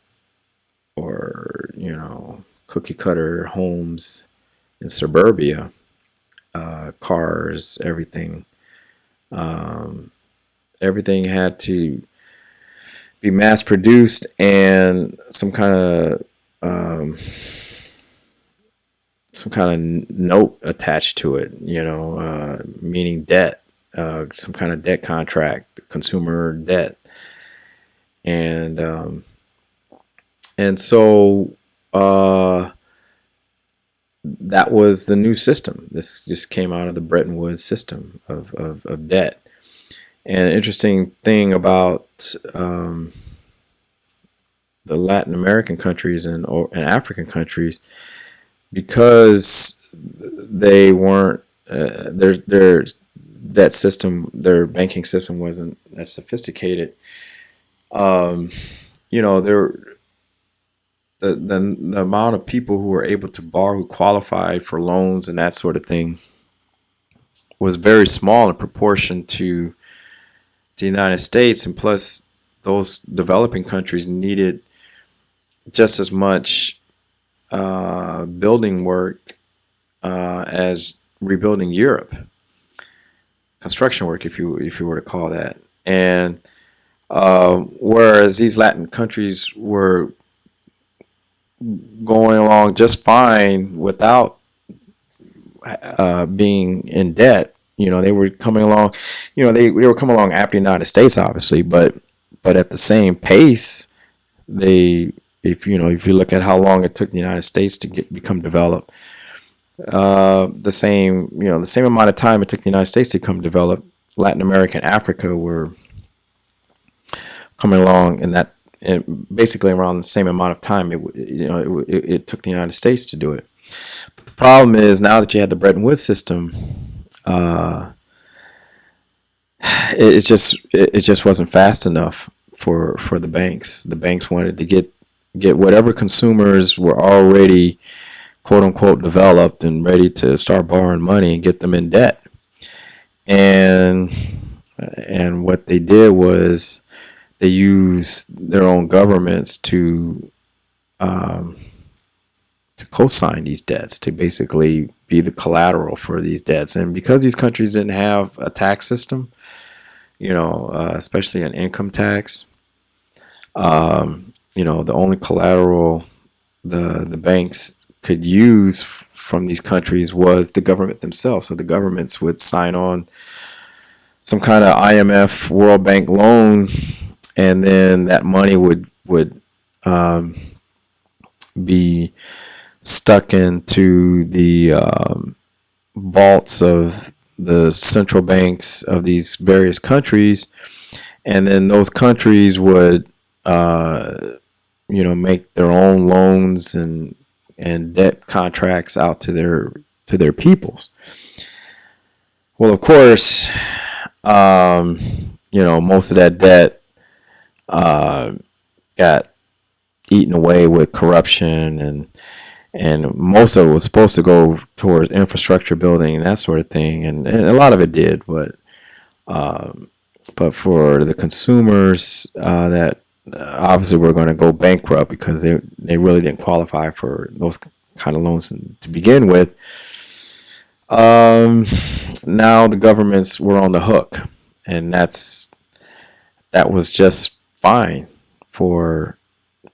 cookie cutter homes in suburbia, cars, everything. Um, Everything had to be mass produced, and some kind of note attached to it, meaning debt, some kind of debt contract, consumer debt, and so uh, that was the new system. This just came out of the Bretton Woods system of debt. And an interesting thing about the Latin American countries and African countries, because they weren't their that system, their banking system wasn't as sophisticated. Um, there the amount of people who were able to borrow, who qualified for loans and that sort of thing, was very small in proportion to the United States, and plus those developing countries needed just as much building work as rebuilding Europe, construction work, if you were to call that. And whereas these Latin countries were going along just fine without being in debt. They were coming along. They were coming along after the United States, obviously, but at the same pace. They, if you look at how long it took the United States to become developed, the same amount of time it took the United States to become developed, Latin America and Africa were coming along in that, and basically around the same amount of time it took the United States to do it. But the problem is, now that you had the Bretton Woods system, uh, it just wasn't fast enough for the banks. The banks wanted to get whatever consumers were already quote unquote developed and ready to start borrowing money and get them in debt. And what they did was they used their own governments um, to co-sign these debts, to basically be the collateral for these debts. And because these countries didn't have a tax system, especially an income tax, the only collateral the banks could use from these countries was the government themselves. So the governments would sign on some kind of IMF, World Bank loan, and then that money would um, be stuck into the vaults of the central banks of these various countries, and then those countries would make their own loans and debt contracts out to their peoples. Well, of course, most of that debt uh, got eaten away with corruption, and most of it was supposed to go towards infrastructure building and that sort of thing, and a lot of it did, but for the consumers that obviously were going to go bankrupt because they really didn't qualify for those kind of loans to begin with. Um, Now the governments were on the hook, and that was just fine for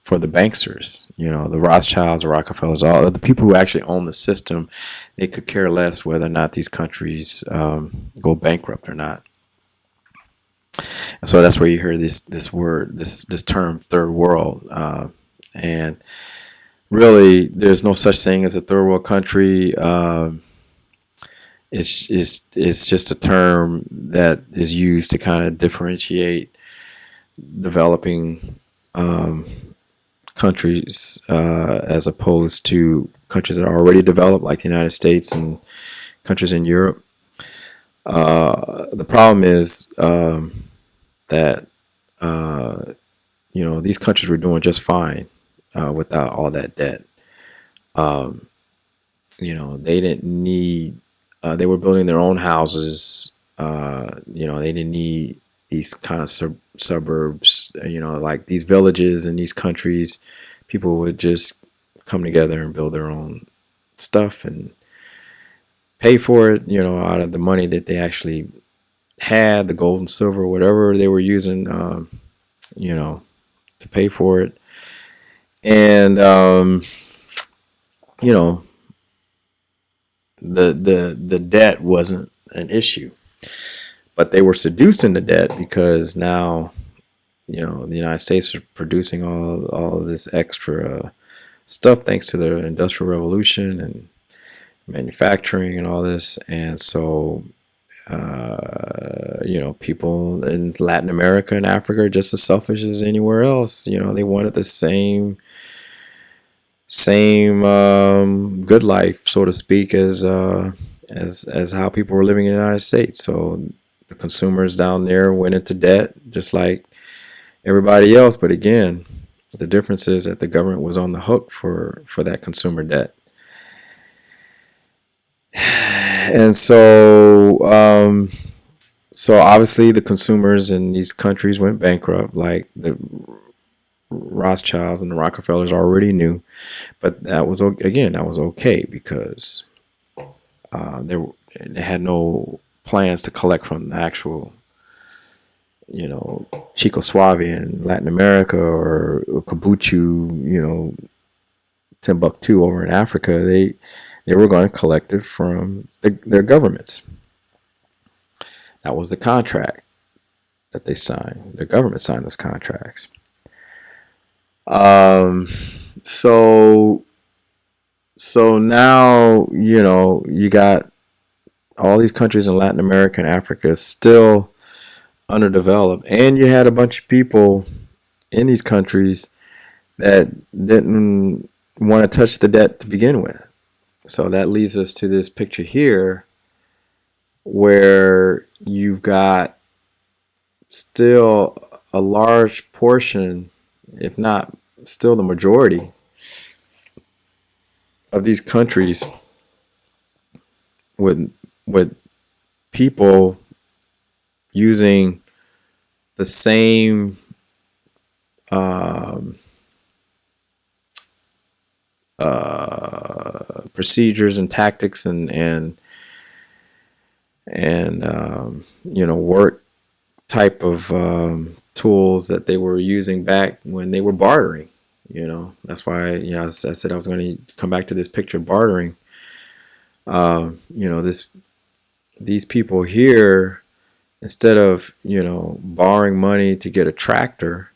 the banksters, the Rothschilds, the Rockefellers, all the people who actually own the system. They could care less whether or not these countries go bankrupt or not. And so that's where you hear this term, third world, and really, there's no such thing as a third world country. It's just a term that is used to kind of differentiate developing countries as opposed to countries that are already developed, like the United States and countries in Europe. The problem is that these countries were doing just fine without all that debt. Um, they didn't need. They were building their own houses. They didn't need these kind of suburbs, like these villages in these countries, people would just come together and build their own stuff and pay for it, out of the money that they actually had, the gold and silver, whatever they were using, to pay for it. And, you know, the debt wasn't an issue, but they were seduced into debt because now, the United States are producing all of this extra stuff thanks to the Industrial Revolution and manufacturing and all this. And so, people in Latin America and Africa are just as selfish as anywhere else. They wanted the same good life, so to speak, as how people were living in the United States. So the consumers down there went into debt just like everybody else. But again, the difference is that the government was on the hook for that consumer debt. And so obviously the consumers in these countries went bankrupt, like the Rothschilds and the Rockefellers already knew. But that was okay because they had no plans to collect from the actual, Chico Suave in Latin America or Kabuchu, Timbuktu over in Africa. They were going to collect it from their governments. That was the contract that they signed. The government signed those contracts. So now, you got all these countries in Latin America and Africa still underdeveloped, and you had a bunch of people in these countries that didn't want to touch the debt to begin with. So that leads us to this picture here where you've got still a large portion, if not still the majority of these countries with people using the same procedures and tactics and work type of tools that they were using back when they were bartering. That's why I said I was going to come back to this picture of bartering. These people here, instead of borrowing money to get a tractor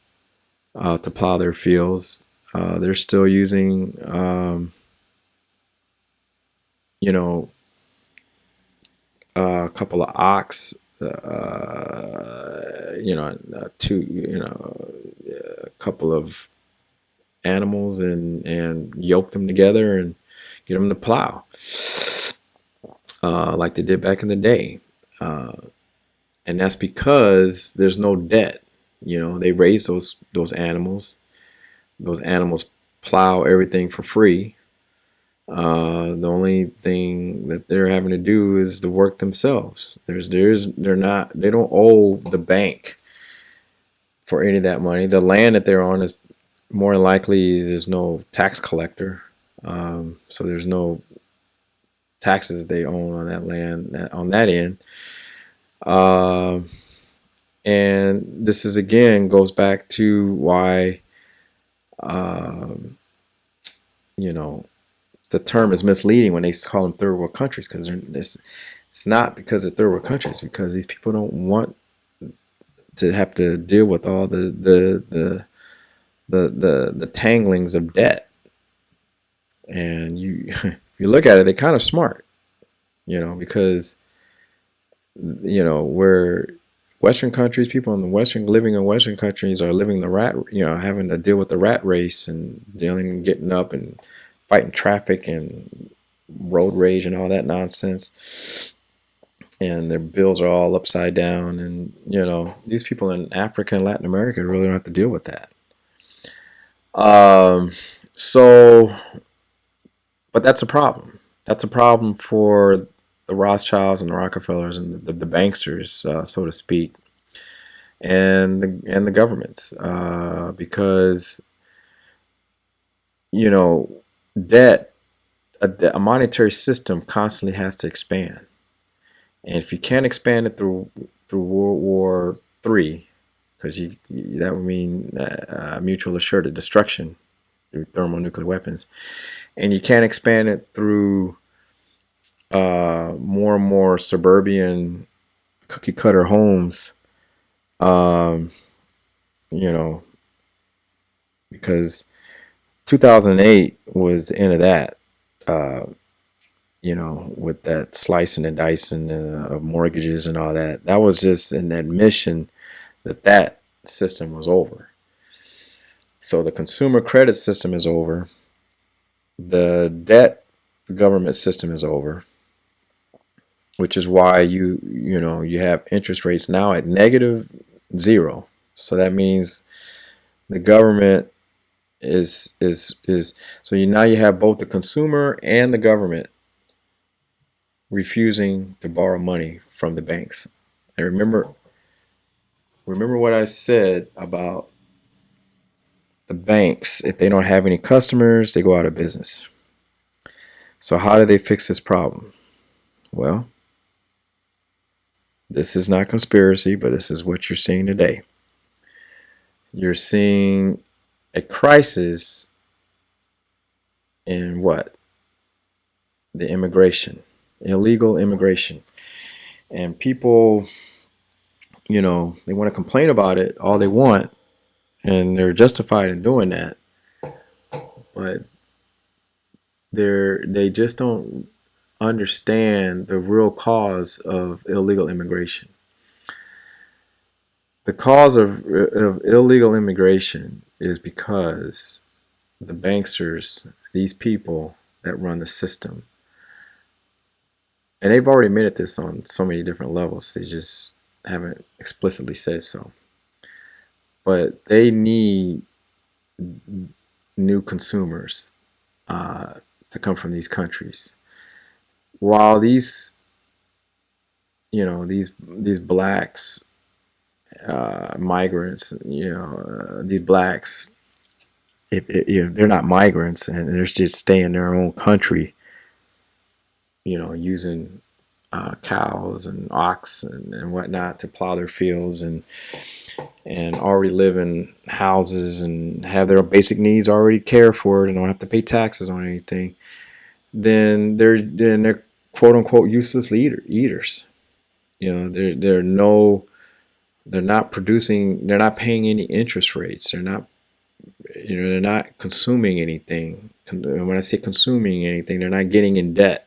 to plow their fields, they're still using a couple of ox, a couple of animals and yoke them together and get them to plow, like they did back in the day. And that's because there's no debt. They raise those animals. Those animals plow everything for free. The only thing that they're having to do is the work themselves. They don't owe the bank for any of that money. The land that they're on is more than likely there's no tax collector. So there's no taxes that they own on that land on that end. And this is again goes back to why the term is misleading when they call them third world countries, because it's not because they're third world countries, because these people don't want to have to deal with all the tanglings of debt. And if you look at it, they're kind of smart, because where Western countries, people living in Western countries are living the rat, having to deal with the rat race and getting up and fighting traffic and road rage and all that nonsense. And their bills are all upside down. And, these people in Africa and Latin America really don't have to deal with that. But that's a problem. That's a problem for the Rothschilds and the Rockefellers and the banksters, so to speak, and the governments, because you know debt a monetary system constantly has to expand, and if you can't expand it through World War III, because that would mean mutual assured destruction through thermonuclear weapons, and you can't expand it through more and more suburban cookie cutter homes, um, you know, because 2008 was the end of that. Uh, with that slicing and dicing of mortgages and all that. That was just an admission that system was over. So the consumer credit system is over. The debt government system is over, which is why you have interest rates now at -0. So that means the government is so now you have both the consumer and the government refusing to borrow money from the banks. And remember what I said about the banks. If they don't have any customers, they go out of business. So how do they fix this problem? Well, this is not conspiracy, but this is what you're seeing today. You're seeing a crisis in what? The immigration, illegal immigration. And people, they want to complain about it all they want, and they're justified in doing that. But they just don't understand the real cause of illegal immigration. The cause of illegal immigration is because the banksters, these people that run the system, and they've already admitted this on so many different levels, they just haven't explicitly said so. But they need new consumers to come from these countries. While these blacks, migrants, these blacks, if they're not migrants and they're just staying in their own country, using cows and ox and whatnot to plow their fields, and already live in houses and have their basic needs already cared for and don't have to pay taxes on anything, then they're quote unquote useless eaters. They're not producing, they're not paying any interest rates, they're not consuming anything. When I say consuming anything, they're not getting in debt.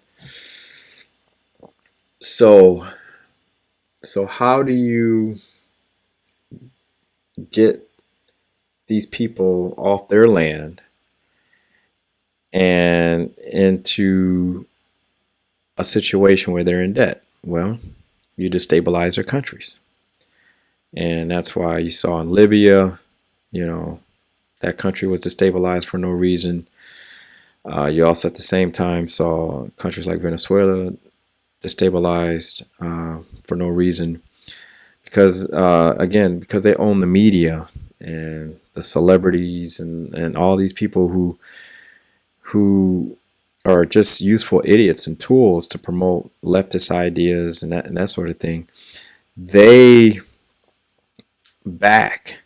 So how do you get these people off their land and into a situation where they're in debt? Well, you destabilize their countries. And that's why you saw in Libya, that country was destabilized for no reason. You also at the same time saw countries like Venezuela destabilized for no reason, because because they own the media and the celebrities and all these people who are just useful idiots and tools to promote leftist ideas and that sort of thing. They back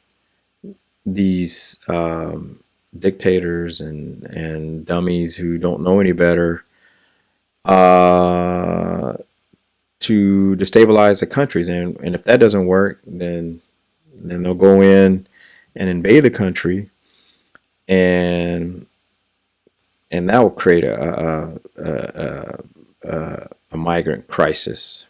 these dictators and dummies who don't know any better to destabilize the countries, and if that doesn't work, then they'll go in and invade the country, and that will create a migrant crisis.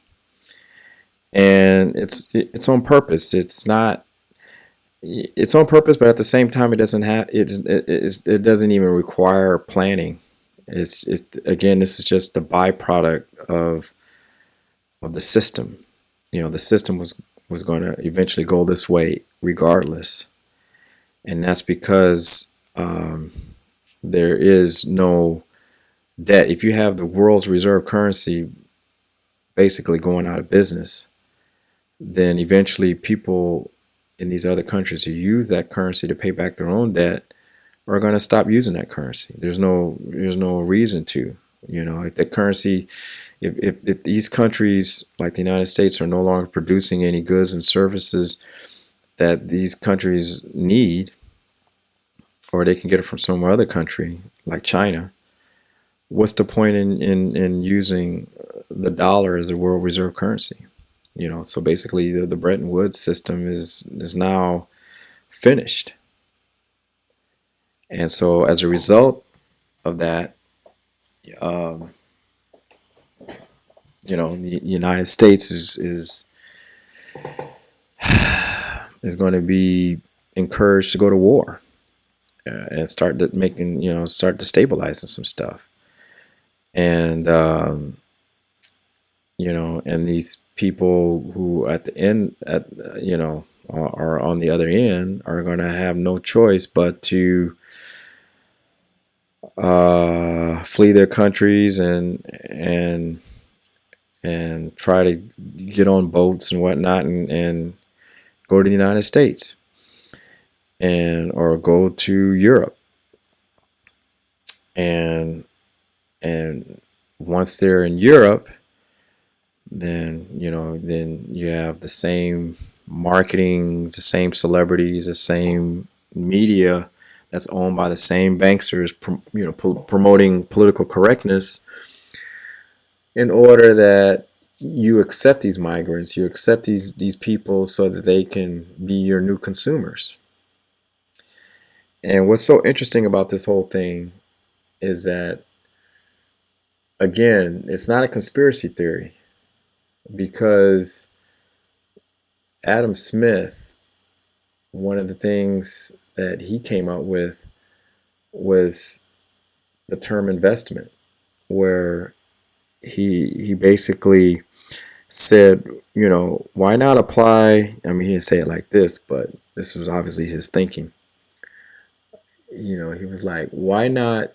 And it's on purpose. It's on purpose, but at the same time, it doesn't even require planning. It's again, this is just the byproduct of the system. The system was going to eventually go this way regardless, and that's because there is no debt. If you have the world's reserve currency basically going out of business, then eventually people in these other countries who use that currency to pay back their own debt are going to stop using that currency. There's no reason to. If that currency, if these countries like the United States are no longer producing any goods and services that these countries need, or they can get it from some other country like China, what's the point in using the dollar as a world reserve currency? So basically the Bretton Woods system is now finished. And so as a result of that, um, the United States is going to be encouraged to go to war, and start destabilizing some stuff. And and these people who at the end are on the other end are going to have no choice but to flee their countries and try to get on boats and whatnot and go to the United States or go to Europe. And once they're in Europe, then you have the same marketing, the same celebrities, the same media that's owned by the same banksters, promoting political correctness in order that you accept these migrants, you accept these people so that they can be your new consumers. And what's so interesting about this whole thing is that, again, it's not a conspiracy theory, because Adam Smith, one of the things that he came up with was the term investment, where he basically said, why not apply? I mean, he didn't say it like this, but this was obviously his thinking. He was like, why not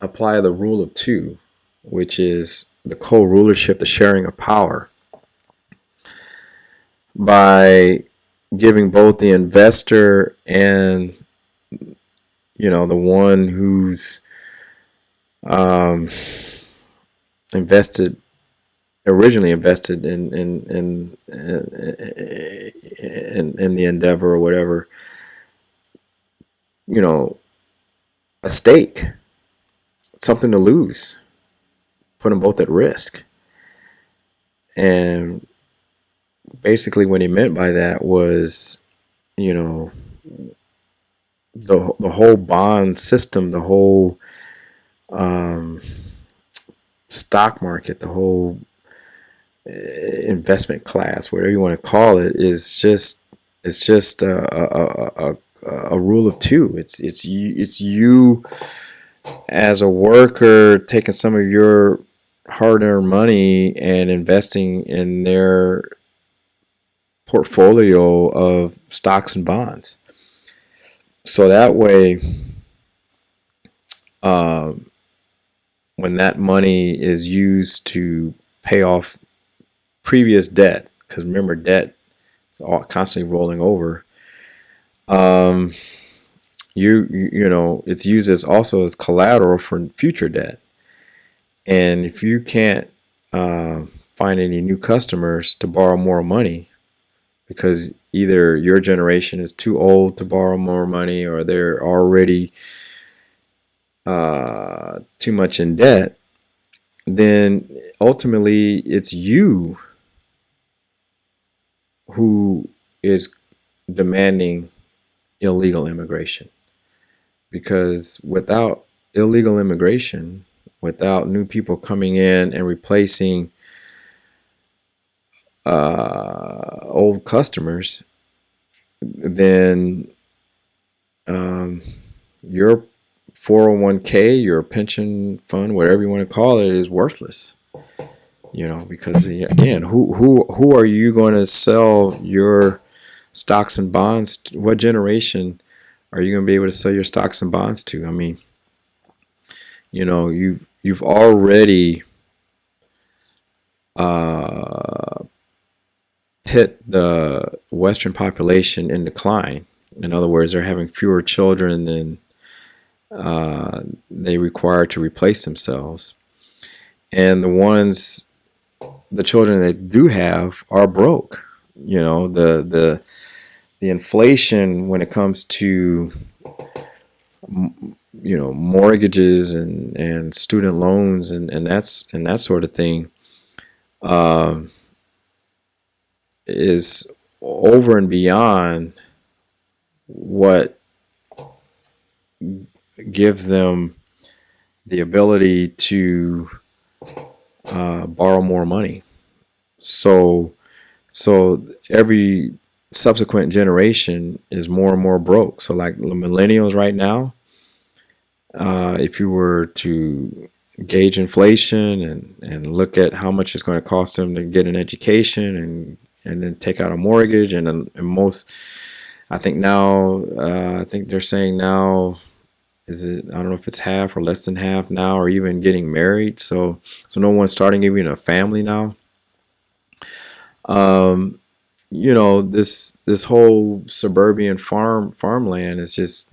apply the rule of two, which is the co-rulership, the sharing of power, by giving both the investor and the one who's originally invested in the endeavor or whatever, a stake, something to lose, put them both at risk. And basically what he meant by that was, the whole bond system, the whole stock market, the whole investment class, whatever you want to call it, it's just a rule of two. It's you as a worker taking some of your hard-earned money and investing in their portfolio of stocks and bonds. So that way, when that money is used to pay off previous debt, because remember, debt is all constantly rolling over. It's used as also as collateral for future debt. And if you can't find any new customers to borrow more money, because either your generation is too old to borrow more money, or they're already too much in debt, then ultimately it's you who is demanding illegal immigration. Because without illegal immigration, without new people coming in and replacing old customers, then your 401k, your pension fund, whatever you want to call it, is worthless. Because again, who are you going to sell your stocks and bonds to? What generation are you going to be able to sell your stocks and bonds to? I mean, you've already pit the Western population in decline. In other words, they're having fewer children than they require to replace themselves. And the children they do have are broke. You know, the inflation when it comes to mortgages and student loans and that sort of thing um, is over and beyond what gives them the ability to borrow more money. So every subsequent generation is more and more broke. So like the millennials right now, if you were to gauge inflation and look at how much it's going to cost them to get an education and then take out a mortgage and most, I think now, I think they're saying now, is it, I don't know if it's half or less than half now, or even getting married. So no one's starting even a family now. Um, this whole suburban farmland is just,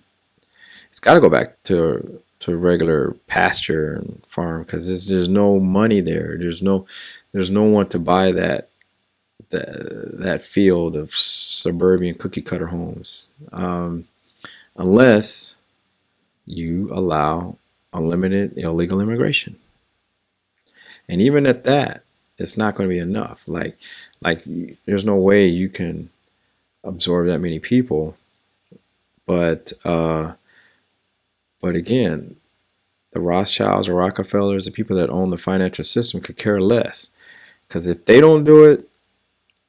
it's got to go back to regular pasture and farm, because there's no money there. There's no one to buy that field of suburban cookie cutter homes, unless you allow unlimited illegal immigration. And even at that, it's not going to be enough. Like there's no way you can absorb that many people. But again, the Rothschilds or Rockefellers, the people that own the financial system, could care less, because if they don't do it,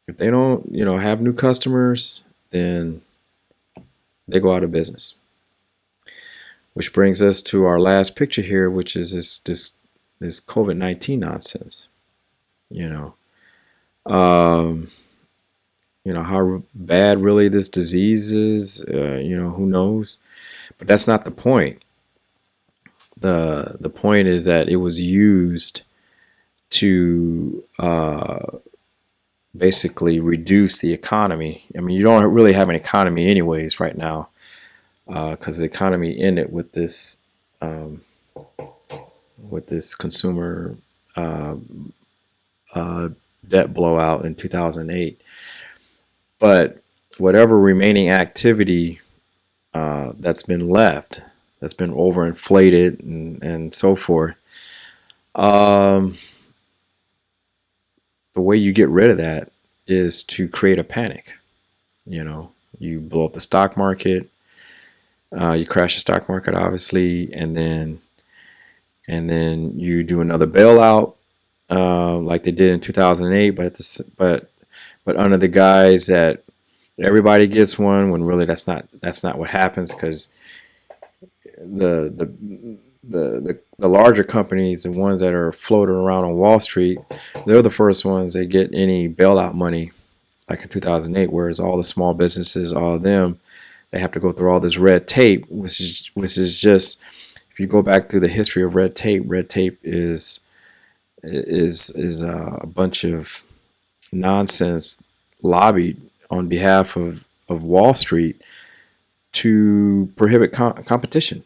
if they don't, have new customers, then they go out of business. Which brings us to our last picture here, which is this COVID-19 nonsense. Um, how bad really this disease is. Who knows? But that's not the point. The point is that it was used to basically reduce the economy. I mean, you don't really have an economy anyways right now, because the economy ended um, with this consumer debt blowout in 2008. But whatever remaining activity that's been left, that's been overinflated and so forth, um, the way you get rid of that is to create a panic. You blow up the stock market, you crash the stock market, obviously, and then you do another bailout, like they did in 2008, but under the guise that everybody gets one, when really that's not what happens, because the larger companies, the ones that are floating around on Wall Street, they're the first ones that get any bailout money, like in 2008. Whereas all the small businesses, all of them, they have to go through all this red tape, which is just, if you go back through the history of red tape is a bunch of nonsense lobbied on behalf of Wall Street to prohibit competition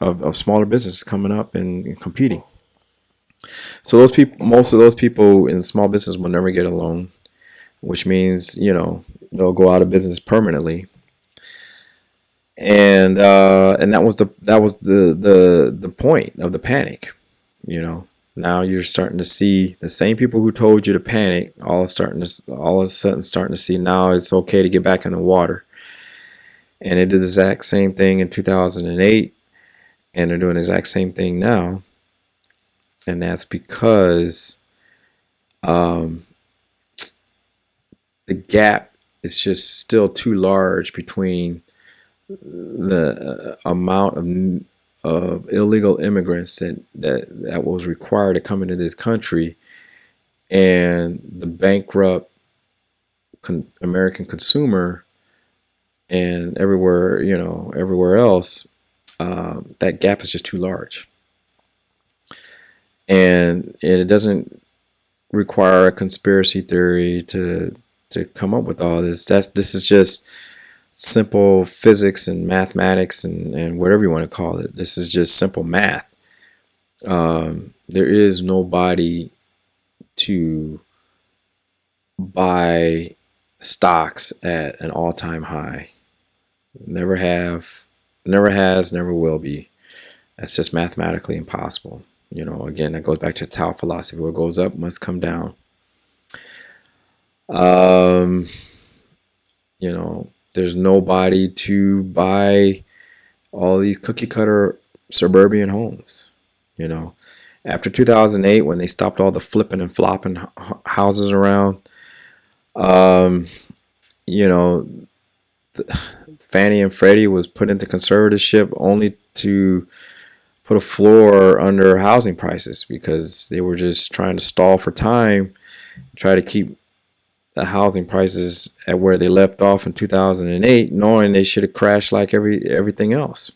of smaller businesses coming up and competing. So most of those people in small business will never get a loan, which means they'll go out of business permanently. And that was the point of the panic. Now you're starting to see the same people who told you to panic all of a sudden starting to see now it's okay to get back in the water. And it did the exact same thing in 2008, and they're doing the exact same thing now. And that's because the gap is just still too large between the amount of illegal immigrants that was required to come into this country and the bankrupt American consumer, and everywhere else, that gap is just too large. And it doesn't require a conspiracy theory to to come up with all this. This is just simple physics and mathematics and whatever you want to call it. This is just simple math. There is nobody to buy stocks at an all-time high. Never have, never has, never will be. That's just mathematically impossible. Again, that goes back to Tao philosophy. What goes up must come down. Um, there's nobody to buy all these cookie cutter suburban homes. After 2008, when they stopped all the flipping and flopping houses around, um, you know, Fannie and Freddie was put into conservatorship only to put a floor under housing prices because they were just trying to stall for time, try to keep the housing prices at where they left off in 2008, knowing they should have crashed like everything else.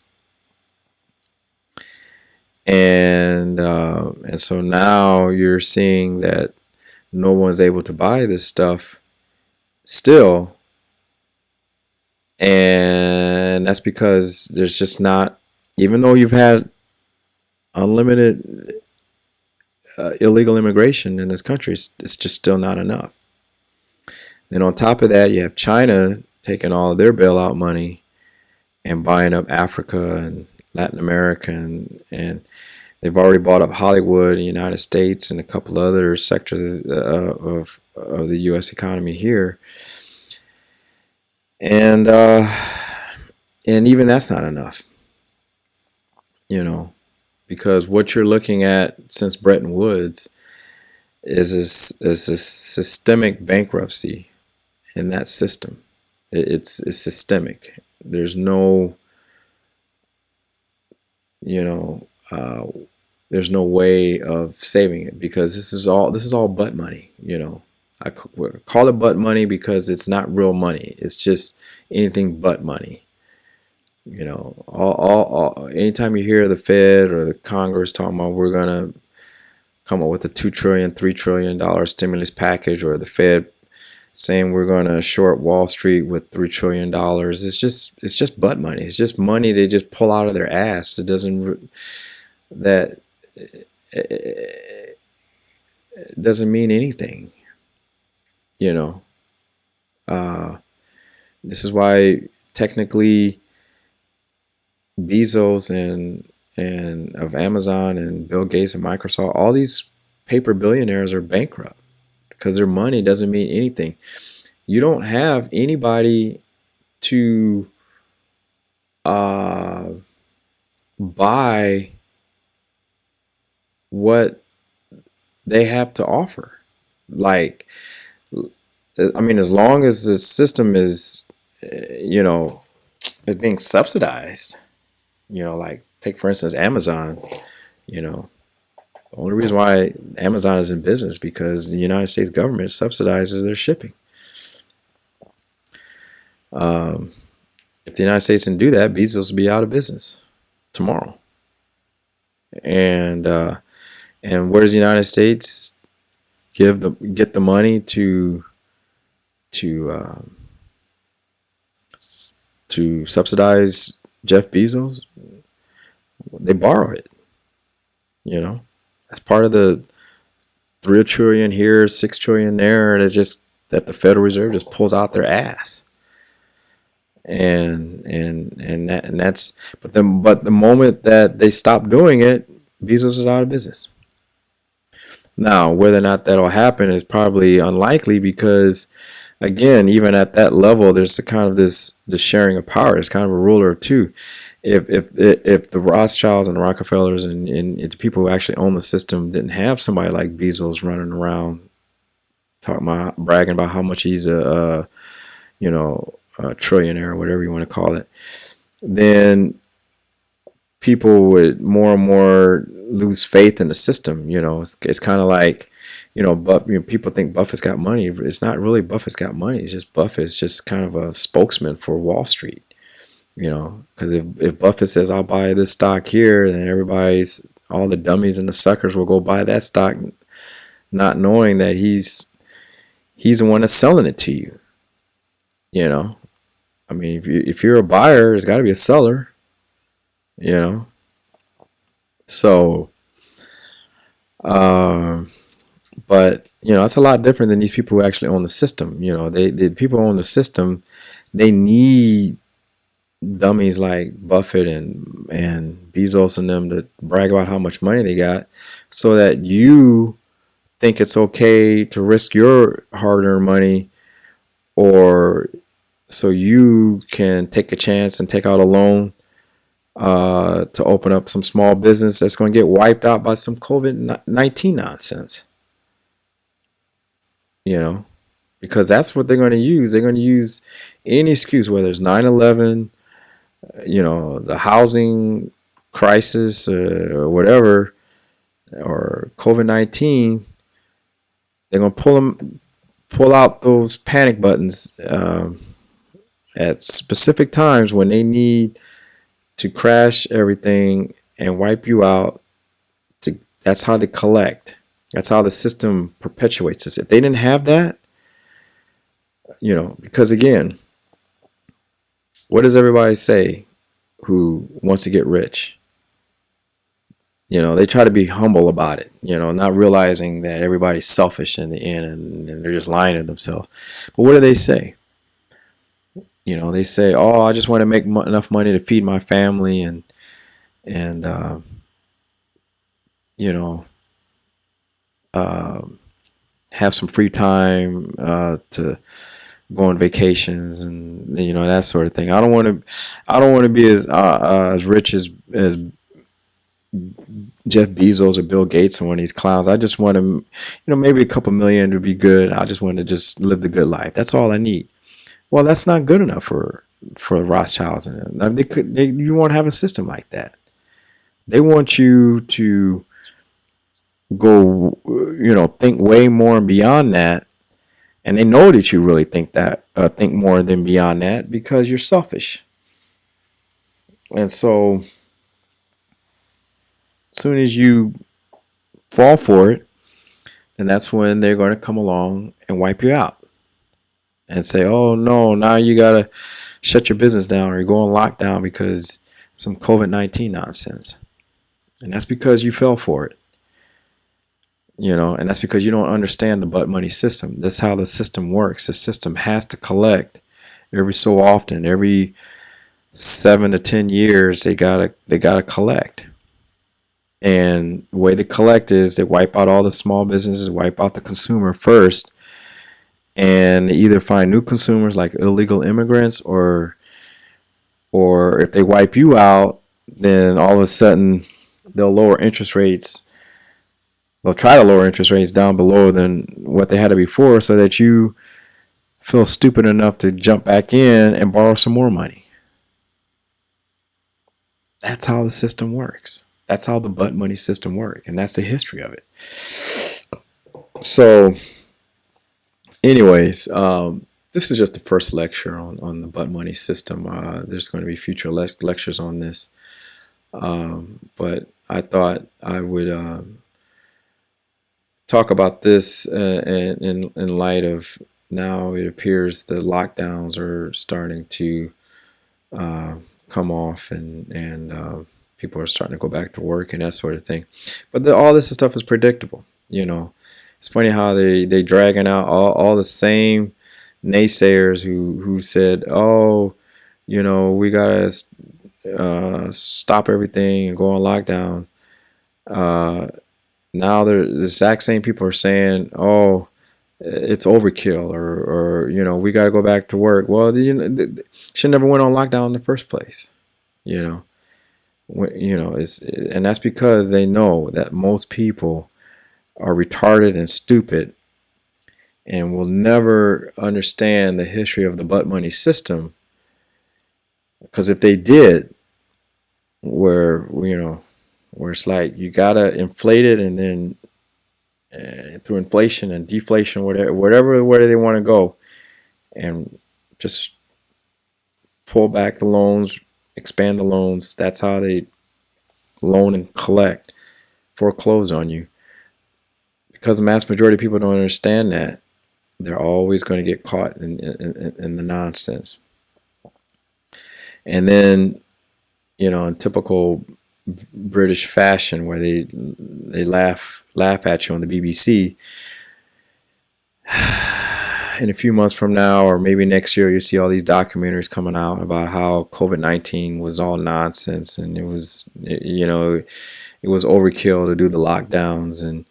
And so now you're seeing that no one's able to buy this stuff still, and that's because there's just not, even though you've had unlimited illegal immigration in this country, it's just still not enough. Then on top of that, you have China taking all of their bailout money and buying up Africa and Latin America, and they've already bought up Hollywood, the United States, and a couple other sectors of the U.S. economy here, and even that's not enough, because what you're looking at since Bretton Woods is a systemic bankruptcy in that system. It's systemic. There's no, there's no way of saving it because this is all butt money. I call it butt money because it's not real money. It's just anything but money. Anytime you hear the Fed or the Congress talking about we're gonna come up with a $2 trillion, $3 trillion stimulus package, or the Fed saying we're going to short Wall Street with $3 trillion, it's just butt money. It's just money they just pull out of their ass. It doesn't mean anything. This is why technically Bezos and of Amazon and Bill Gates and Microsoft, all these paper billionaires are bankrupt because their money doesn't mean anything. You don't have anybody to buy what they have to offer. Like, I mean, as long as the system is, is being subsidized, like take for instance Amazon. The only reason why Amazon is in business because the United States government subsidizes their shipping. If the United States didn't do that, Bezos would be out of business tomorrow. And where does the United States get the money to subsidize Jeff Bezos? They borrow it. That's part of the $3 trillion here, $6 trillion there. That the Federal Reserve just pulls out their ass. And that's but the moment that they stop doing it, Bezos is out of business. Now, whether or not that'll happen is probably unlikely because, again, even at that level, there's the kind of this sharing of power. It's kind of a ruler of two. If the Rothschilds and the Rockefellers and the people who actually own the system didn't have somebody like Bezos running around bragging about how much he's a trillionaire or whatever you want to call it, then people would more and more lose faith in the system. It's kind of like, people think Buffett's got money. It's not really Buffett's got money. It's just Buffett's just kind of a spokesman for Wall Street. Because if Buffett says I'll buy this stock here, then all the dummies and the suckers will go buy that stock, not knowing that he's he's the one that's selling it to you. You know, I mean, if you're a buyer, there's got to be a seller. You know, so um, but it's a lot different than these people who actually own the system. The people who own the system, they need dummies like Buffett and Bezos and them to brag about how much money they got, so that you think it's okay to risk your hard-earned money, or so you can take a chance and take out a loan to open up some small business that's going to get wiped out by some COVID-19 nonsense. Because that's what they're going to use. They're going to use any excuse, whether it's 9/11, the housing crisis, or whatever, or COVID-19. They're going to pull out those panic buttons at specific times when they need to crash everything and wipe you out. That's how they collect. That's how the system perpetuates this. If they didn't have that, because again, what does everybody say who wants to get rich? They try to be humble about it, not realizing that everybody's selfish in the end, and they're just lying to themselves. But what do they say? They say, "Oh, I just want to make enough money to feed my family and have some free time to go on vacations and that sort of thing. I don't want to be as rich as Jeff Bezos or Bill Gates or one of these clowns. I just want to, maybe a couple million would be good. I just want to just live the good life. That's all I need." Well, that's not good enough for Rothschilds and them. You won't have a system like that. They want you to go, think way more and beyond that, and they know that you really think more than beyond that, because you're selfish. And so, as soon as you fall for it, then that's when they're going to come along and wipe you out and say, "Oh no, now you gotta shut your business down or go on lockdown because some COVID-19 nonsense." And that's because you fell for it. And that's because you don't understand the butt money system. That's how the system works. The system has to collect every so often. Every 7 to 10 years, they gotta collect. And the way they collect is they wipe out all the small businesses, wipe out the consumer first, and they either find new consumers like illegal immigrants, or if they wipe you out, then all of a sudden they'll lower interest rates. They'll try to lower interest rates down below than what they had before, so that you feel stupid enough to jump back in and borrow some more money. That's how the system works. That's how the butt money system works, and that's the history of it. So, anyways, this is just the first lecture on the butt money system. There's going to be future lectures on this, but I thought I would talk about this in light of, now it appears the lockdowns are starting to come off, and people are starting to go back to work and that sort of thing. But all this stuff is predictable. It's funny how they dragging out all the same naysayers who said, "Oh, we gotta stop everything and go on lockdown." Now the exact same people are saying, "Oh, it's overkill," or we got to go back to work. Well, they should never went on lockdown in the first place. And that's because they know that most people are retarded and stupid and will never understand the history of the butt money system. Because if they did, where it's like you gotta inflate it, and then through inflation and deflation, whatever way they want to go, and just pull back the loans, expand the loans. That's how they loan and collect, foreclose on you. Because the mass majority of people don't understand that, They're always going to get caught in the nonsense. And then, in typical British fashion, where they laugh at you on the BBC, in a few months from now, or maybe next year, you see all these documentaries coming out about how COVID-19 was all nonsense, and it was, it was overkill to do the lockdowns, and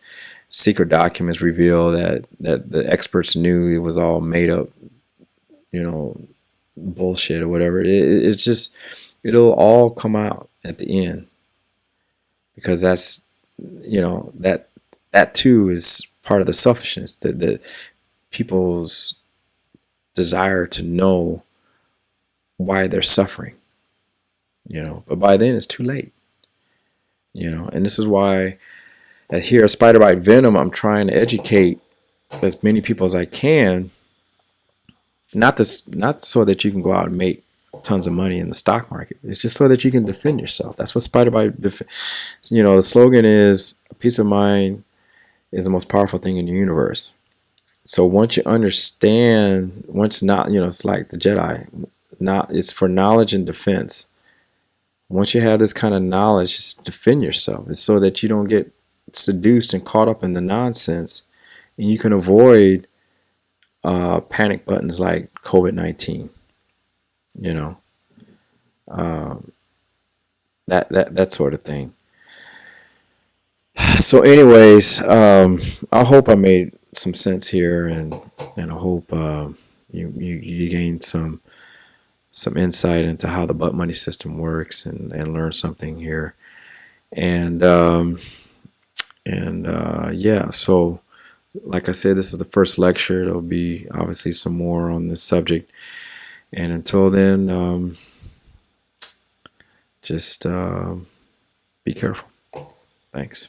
secret documents reveal that the experts knew it was all made up, you know, bullshit or whatever. It's just, it'll all come out at the end, because that's, that too is part of the selfishness, that the people's desire to know why they're suffering, but by then it's too late, and this is why here at Spider Bite Venom, I'm trying to educate as many people as I can. Not so that you can go out and make tons of money in the stock market. It's just so that you can defend yourself. That's what Spider Bite, the slogan is, peace of mind is the most powerful thing in the universe. So once you understand, once not, it's like the Jedi, it's for knowledge and defense. Once you have this kind of knowledge, just defend yourself. It's so that you don't get seduced and caught up in the nonsense, and you can avoid panic buttons like COVID-19. That sort of thing. So, anyways, I hope I made some sense here, and I hope you gained some insight into how the butt money system works, and learn something here. And yeah, so like I said, this is the first lecture. There'll be obviously some more on this subject, and until then, just be careful. Thanks.